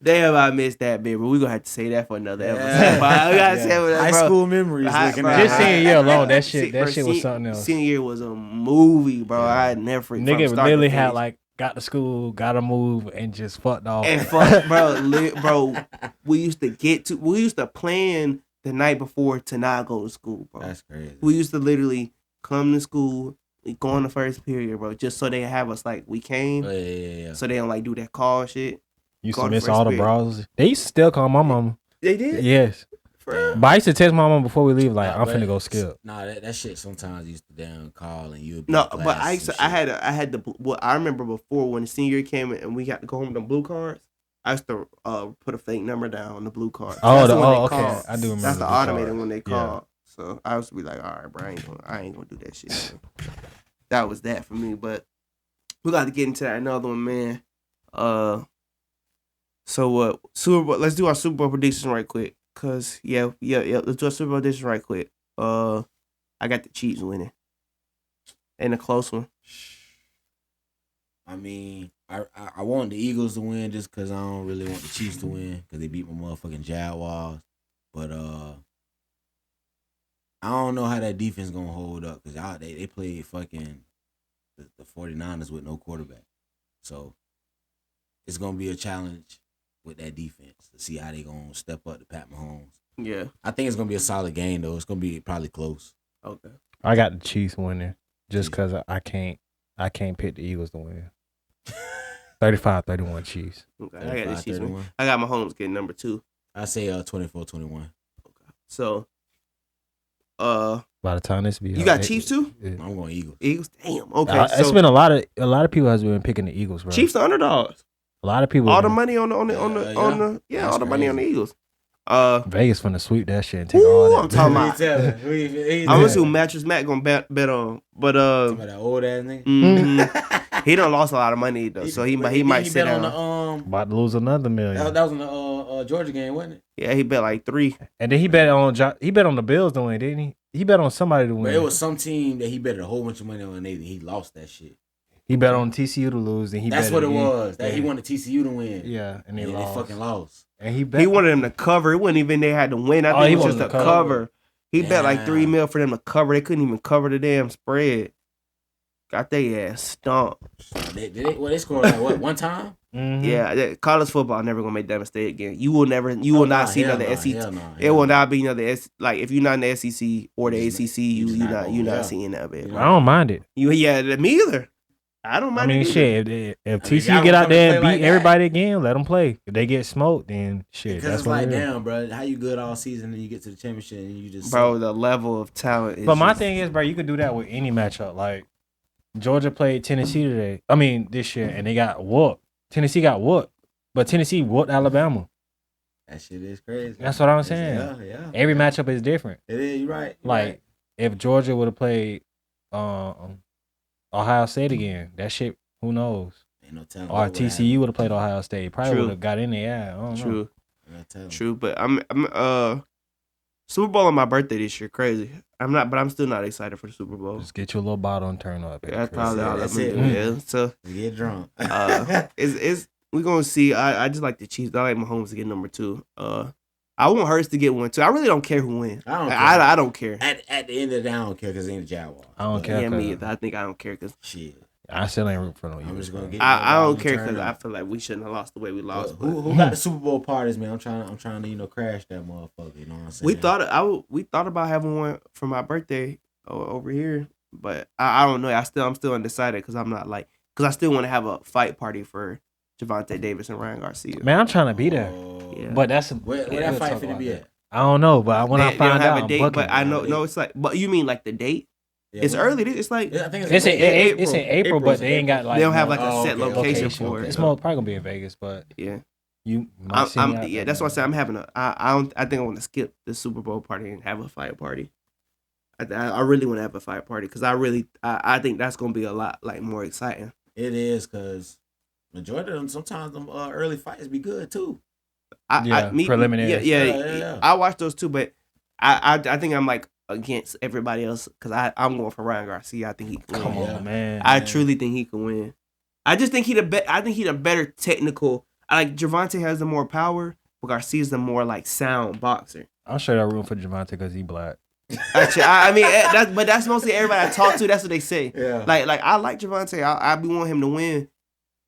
Damn, I missed that bit, but we gonna have to say that for another episode. I gotta say that, high school memories. Just senior year alone, that shit was something else. Senior year was a movie, bro. I had never forget. Nigga literally had like got to school, got to move, and just fucked off. And fuck, bro. We used to plan the night before to not go to school, bro. That's crazy. We used to literally come to school, we go in the first period, bro, just so they have us like we came. Yeah. So they don't like do that call shit. Used to miss all the brawls. They used to still call my mama. They did? Yes. But I used to text my mama before we leave, like, I'm finna go skip. Nah, that shit sometimes used to damn call and you would be no, but I had I remember before when the senior year came and we got to go home with them blue cards. I used to put a fake number down on the blue card. Okay. I do remember. That's the automated when they call. Yeah. So I used to be like, all right, bro, I ain't gonna do that shit. That was that for me. But we got to get into that another one, man. So what? Super Bowl. Let's do our Super Bowl predictions right quick. Cause yeah. Let's do our Super Bowl predictions right quick. I got the Chiefs winning, and a close one. I mean, I want the Eagles to win just because I don't really want the Chiefs to win because they beat my motherfucking Jaguars. But I don't know how that defense gonna hold up because they played fucking the 49ers with no quarterback. So it's gonna be a challenge with that defense to see how they gonna step up to Pat Mahomes. Yeah. I think it's gonna be a solid game though. It's gonna be probably close. Okay. I got the Chiefs winning just because I can't pick the Eagles to win. 35-31 Chiefs. Okay. I got the Chiefs winning. I got Mahomes getting number 2. I say 24-21. Okay. So by the time this be you got Chiefs too? Yeah. I'm going Eagles. Eagles? Damn. Okay. It's been a lot of people has been picking the Eagles, bro. Chiefs the underdogs. A lot of people. All the money on the all the money on the Eagles. Vegas finna sweep that shit and take all that. I'm talking about. I'm gonna see who Mattress Matt gonna bet on, but that old ass nigga. Mm-hmm. He done lost a lot of money though, so he might sit down. About to lose another $1 million. That was in the Georgia game, wasn't it? Yeah, he bet like 3. And then he bet on the Bills to win, didn't he? He bet on somebody to win. But it was some team that he betted a whole bunch of money on, and he lost that shit. He bet on TCU to lose, and that's what it was. That he wanted TCU to win. Yeah, and they fucking lost. And he wanted them to cover. It wasn't even they had to win. I think it was just a cover. He bet like $3 million for them to cover. They couldn't even cover the damn spread. Got their ass stomped. They scored like what, one time? Mm-hmm. Yeah, college football never gonna make that mistake again. You will not see another SEC. It will not be another like if you're not in the SEC or the ACC, you're not seeing that bit. I don't mind it. Me either. I don't mind. I mean, shit. If TCU get out there and beat everybody again, let them play. If they get smoked, then shit. Because it's like, damn, bro, how you good all season and you get to the championship and you just the level of talent. Is my thing is, bro, you could do that with any matchup. Like Georgia played Tennessee this year, and they got whooped. Tennessee got whooped, but Tennessee whooped Alabama. That shit is crazy. That's what I'm saying. Yeah. Every matchup is different. It is. You're right. If Georgia would have played Ohio State again, that shit, who knows? Ain't no telling. Or TCU would have played Ohio State. Probably would have got in there. I don't know. True. But I'm Super Bowl on my birthday this year, crazy. I'm still not excited for the Super Bowl. Just get you a little bottle and turn up. That's probably all that's it. Yeah. So get drunk. We're gonna see. I just like the Chiefs. I like Mahomes to get number 2. I want Hurts to get one too. I really don't care who wins. I don't care. At the end of the day, I don't care because it ain't the Jaguars. I don't care. Yeah, me either. I think I don't care because shit. I still ain't rooting for no. I'm just gonna get. I don't care because I feel like we shouldn't have lost the way we lost. Who got the Super Bowl parties, man? I'm trying to crash that motherfucker. You know what I'm saying? We thought about having one for my birthday over here, but I don't know. I'm still undecided because I still want to have a fight party for Javonte Davis and Ryan Garcia. Man, I'm trying to be there. Yeah. But that's where that fight finna be at? I don't know, but when I find out, a date, but I know no, it's like. But you mean like the date? Yeah, it's early. It's like I think it's in April, but they ain't got like they don't have like a set location for it. It's probably gonna be in Vegas, but yeah, that's what I say. I'm having I think I want to skip the Super Bowl party and have a fight party. I really want to have a fight party because I think that's gonna be a lot like more exciting. It is because majority of them sometimes them early fights be good too. Preliminary. Yeah. I watch those too, but I think I'm like against everybody else because I'm going for Ryan Garcia. I think he can win. Come on, man. I truly think he can win. I just think I think he the better technical. Like Javonte has the more power, but Garcia's the more like sound boxer. I'm sure they're rooting for Javonte because he black. Actually, but that's mostly everybody I talk to. That's what they say. Yeah. Like I like Javonte. I be wanting him to win.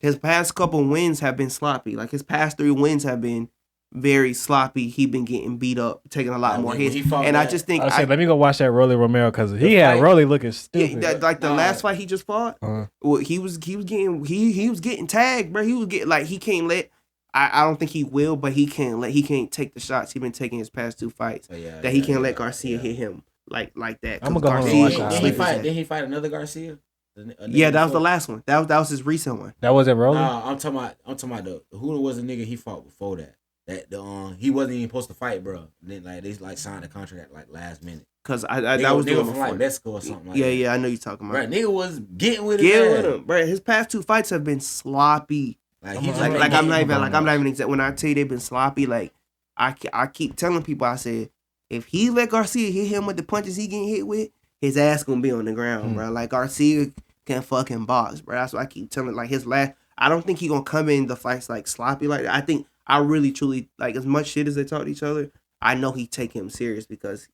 His past couple wins have been sloppy. Like his past 3 wins have been very sloppy. He been getting beat up, taking a lot more hits. I just think let me go watch that Rolly Romero because he had Rolly looking stupid. Yeah, like the last fight he just fought, well, he was getting tagged, bro. He was getting like he can't let. I don't think he will, but he can't take the shots he been taking his past 2 fights. He can't let Garcia hit him like that. I'm gonna go home and watch that. Did he fight another Garcia? Yeah, that was the last one. That was his recent one. That wasn't Rolly. I'm talking about who was the nigga he fought before that. He wasn't even supposed to fight, bro. And then they signed a contract like last minute. Cause that was nigga from like Mexico or something like that. Yeah, I know you're talking about. Right, nigga was getting with him, bro. His past 2 fights have been sloppy. I'm not even when I tell you they've been sloppy. Like I keep telling people, I said if he let Garcia hit him with the punches he getting hit with, his ass gonna be on the ground, bro. Like Garcia can fucking box, bro. That's what I keep telling. Like I don't think he gonna come in the fights like sloppy like that. I think I really truly like as much shit as they talk to each other. I know he take him serious because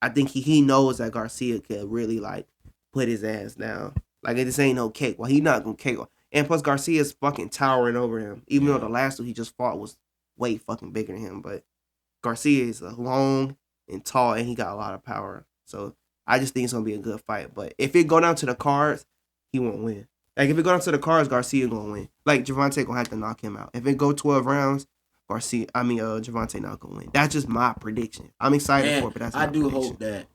I think he knows that Garcia could really like put his ass down. Like this ain't no cake. Well, he not gonna cake. And plus Garcia's fucking towering over him. Even though the last one he just fought was way fucking bigger than him, but Garcia is long and tall and he got a lot of power. So I just think it's gonna be a good fight. But if it go down to the cards, he won't win. Like if it go down to the cards, Garcia gonna win. Like Javonte gonna have to knock him out. If it go 12 rounds, Javonte not gonna win. That's just my prediction. I'm excited for it, but that's my prediction. Hope that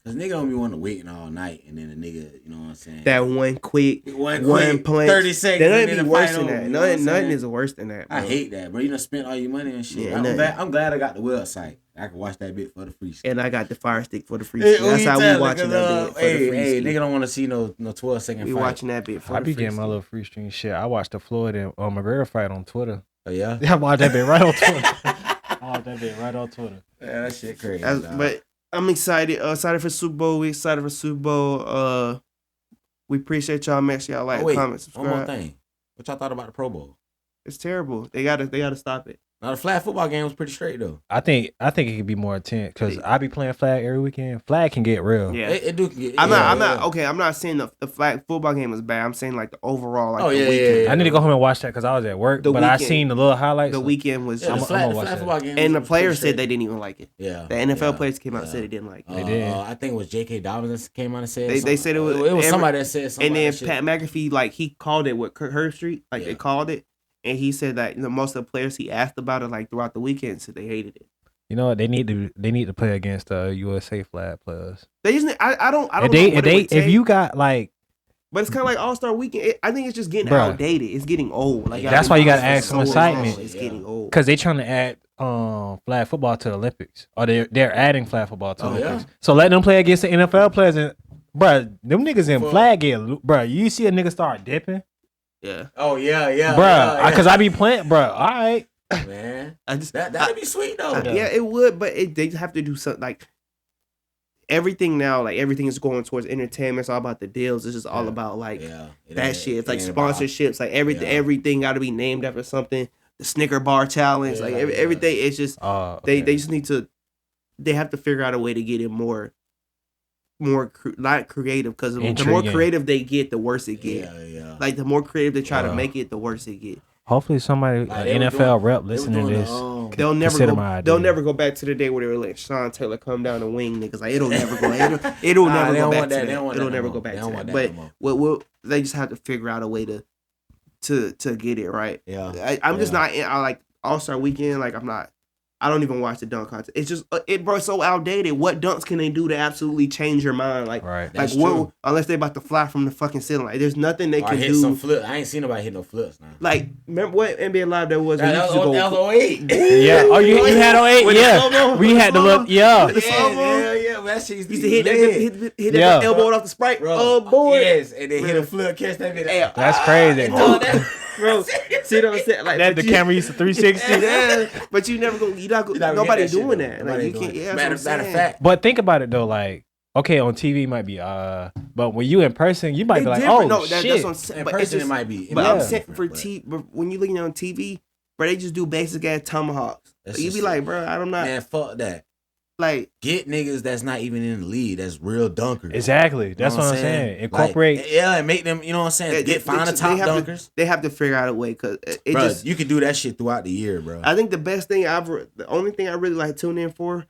because nigga don't be wanting to waiting all night and then the nigga, you know what I'm saying? That one quick punch. 30 seconds. That ain't be worse than that. Nothing is worse than that, bro. I hate that, bro. You done spent all your money and shit. Yeah, I'm glad I got the website. I can watch that bit for the free shit. And I got the Fire Stick for the free shit. That's how we watching that bit for the free shit. Nigga don't want to see no 12-second fight. We watching that bit for the free shit. I be getting my little free stream shit. I watched the Floyd and McGregor fight on Twitter. Oh, yeah? I watched that bit right on Twitter. Yeah, that shit crazy. But I'm excited. Excited for Super Bowl. We excited for Super Bowl. We appreciate y'all. Make sure y'all like, comment, subscribe. One more thing. What y'all thought about the Pro Bowl? It's terrible. They gotta stop it. Now the flag football game was pretty straight though. I think it could be more intense because I be playing flag every weekend. Flag can get real. Yeah, it do. I'm not saying the flag football game was bad. I'm saying like the overall. Like the weekend. Yeah. I need to go home and watch that because I was at work. I seen the little highlights. The weekend was. The flag football game. And the players said they didn't even like it. Yeah. The NFL players came out and said they didn't like it. They did. I think it was J.K. Dobbins came out and said. They said it was. It was somebody that said something. And then Pat McAfee like he called it with Herbstreit they called it. And he said that most of the players he asked about it like throughout the weekend said they hated it. You know what? They need to play against USA flag players. They just I don't know if you got like, but it's kind of like All-Star Weekend. I think it's just getting outdated. It's getting old. Like that's why you got to add some excitement. It's getting old because they trying to add flag football to the Olympics, or they're adding flag football to the Olympics. Yeah. So let them play against the NFL players. And bruh, them niggas in flag get bruh. You see a nigga start dipping. Yeah. Oh yeah. Bro, because I be playing, bro. All right, man. That'd be sweet though. Yeah, it would, but they have to do something like everything now. Like everything is going towards entertainment. It's all about the deals. It's just all about like that shit. It's like sponsorships. Like everything got to be named after something. the Snicker bar challenge, everything. It's just they just need to. They have to figure out a way to get it more not creative, because the more creative they get, the worse it get. Yeah. Like the more creative they try to make it, the worse it get. Hopefully somebody NFL rep listening to this. They'll never go back to the day where they were like Sean Taylor come down and wing niggas. Like it'll never go. It'll never go back to that. It'll never go back to that. But they just have to figure out a way to get it right. Yeah. I'm just not. I like All-Star Weekend. Like I don't even watch the dunk contest. It's just it's so outdated. What dunks can they do to absolutely change your mind? Like, like what? Unless they about to fly from the fucking ceiling. Like, there's nothing they can do. Some flip. I ain't seen nobody hit no flips now. Like, remember what NBA Live that was? That was 08. Yeah. Oh, you had 08? Yeah. We had to look. Yeah. Yeah. That shit used to hit that elbow off the Sprite. Oh boy. Yes, and they hit a flip, catch that bit. That's crazy. Bro, see what I'm saying? Like that the camera used to 360. Yeah, but you never go. Nobody doing that. Like you can't. Yeah, matter of fact. But think about it though. Like, okay, on TV might be but when you in person, you might be like, oh shit. That's what I'm saying. In person it might be. But I'm saying for TV. But when you looking on TV, bro, they just do basic ass tomahawks. You be like, bro, I'm not. Man, fuck that. Like, get niggas that's not even in the league. That's real dunkers. Exactly. That's what I'm saying. Incorporate. Like, and make them. You know what I'm saying. Find the top dunkers. They have to figure out a way, because you can do that shit throughout the year, bro. I think the only thing I really like tune in for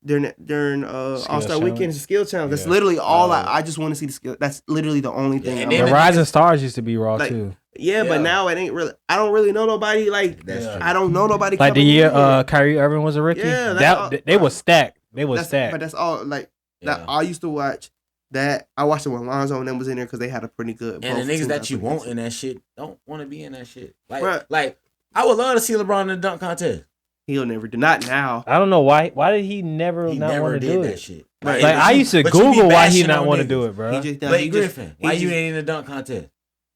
during All-Star Weekend is the skill challenge. That's literally all I just want to see the skill. That's literally the only thing. And the Rising Stars used to be raw too. Yeah, but now it ain't really. I don't really know nobody. Like, I don't know nobody. Like the year Kyrie Irving was a rookie. Yeah, they were stacked. They were stacked. But that's all. Like that, I used to watch that. I watched it when Lonzo and them was in there because they had a pretty good. And the niggas that you want in that shit don't want to be in that shit. Like I would love to see LeBron in the dunk contest. He'll never do. Not now. I don't know why. Why did he never not want to do that it? Shit. Like I used to Google why he not want to do it, bro. Blake Griffin, why you ain't in the dunk contest?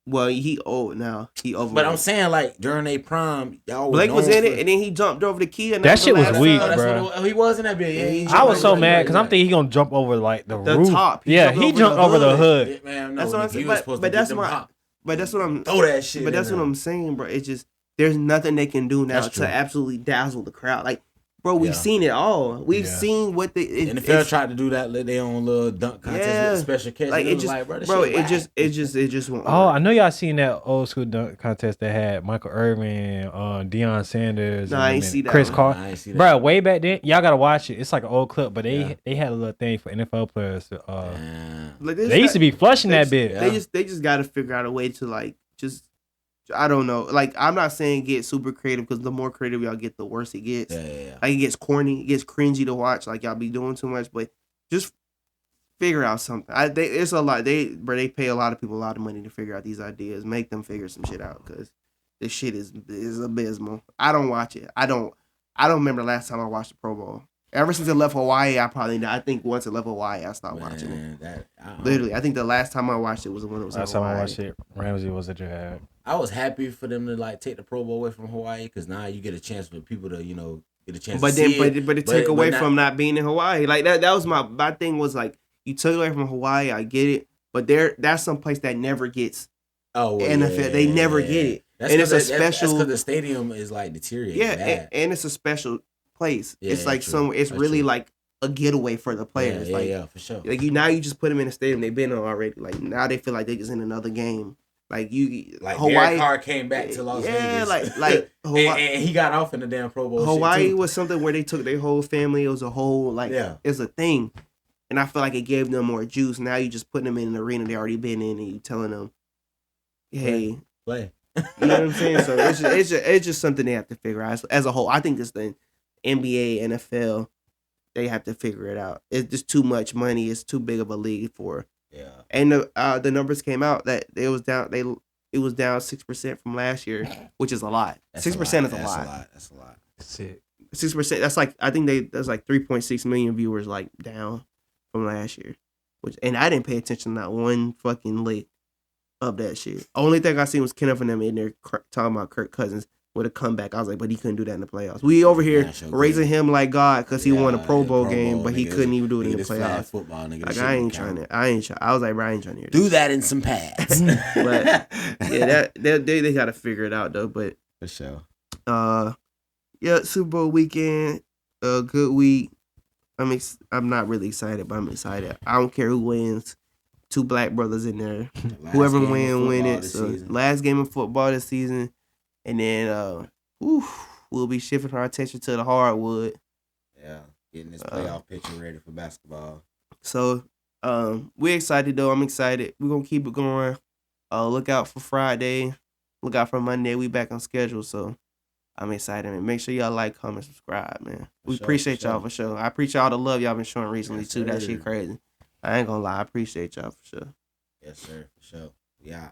Well, he old now. He over. But I'm saying, like, during their prime, y'all Blake was in it, and then he jumped over the key. And that shit was weak, bro. He was in that bit. I was so mad because I'm thinking he gonna jump over like the roof. Top. He jumped over the hood. Yeah, man, that's what I'm saying. But that's what I'm. Throw that shit. But that's what I'm saying, bro. It's just there's nothing they can do now to absolutely dazzle the crowd. Like, bro, we've seen it all. We've seen what the NFL tried to do that. Let their own little dunk contest with a special catch. Like it just won't. Oh, I know y'all seen that old school dunk contest that had Michael Irvin, Deion Sanders. No, I ain't see that. Chris Carter. Bro, way back then, y'all gotta watch it. It's like an old clip, but they had a little thing for NFL players. They used to be flushing that bit. They just gotta figure out a way to like just. I don't know. Like, I'm not saying get super creative, because the more creative y'all get, the worse it gets. Yeah. Like, it gets corny. It gets cringy to watch. Like, y'all be doing too much. But just figure out something. It's a lot. They pay a lot of people a lot of money to figure out these ideas. Make them figure some shit out, because this shit is abysmal. I don't watch it. I don't remember the last time I watched the Pro Bowl. Ever since it left Hawaii, I think once it left Hawaii, I stopped watching it. Literally, I think the last time I watched it was when it was in Hawaii. Last time I watched it, Ramsey was a drag. I was happy for them to like take the Pro Bowl away from Hawaii, because now you get a chance for people to get a chance. But it took away from not being in Hawaii. Like that was my thing was like you took away from Hawaii. I get it, but that's some place that never gets. NFL. They never get it, and it's a special. That's because the stadium is like deteriorating. Yeah, and it's a special place. It's like it's really like a getaway for the players. Yeah, for sure. Like now you just put them in a stadium they've been in already. Like now they feel like they just in another game. Like Hawaii. Derek Carr came back to Las Vegas. Yeah, like Hawaii, and he got off in the damn Pro Bowl. Hawaii was something where they took their whole family. It was a whole it's a thing, and I feel like it gave them more juice. Now you just putting them in an arena they already been in, and you telling them, "Hey, play." You know what I'm saying? So it's just something they have to figure out as a whole. I think it's the NBA, NFL. They have to figure it out. It's just too much money. It's too big of a league for. Yeah. And the numbers came out that it was down 6% from last year, which is a lot. 6% is a lot. That's a lot. 6%. That's like I think that's like 3.6 million viewers like down from last year. And I didn't pay attention to not one fucking lick of that shit. Only thing I seen was Kenneth and them in there talking about Kirk Cousins with a comeback. I was like, but he couldn't do that in the playoffs. We over here raising him like God because he won a Pro Bowl game, but he couldn't even do it in the playoffs. Football, nigga, like I ain't trying. I was like, bro, I ain't trying to hear do that in some pads. But yeah, they got to figure it out though. But for sure. Yeah, Super Bowl weekend, a good week. I'm not really excited, but I'm excited. I don't care who wins. Two black brothers in there. Whoever win it. So last game of football this season, and then we'll be shifting our attention to the hardwood. Yeah, getting this playoff picture ready for basketball. So we're excited though. I'm excited. We're gonna keep it going. Look out for Friday. Look out for Monday. We back on schedule. So I'm excited, man. Make sure y'all like, comment, subscribe, man. We appreciate y'all for sure. I appreciate all the love y'all been showing recently too. That shit crazy. I ain't gonna lie. I appreciate y'all for sure. Yes, sir. For sure. Yeah.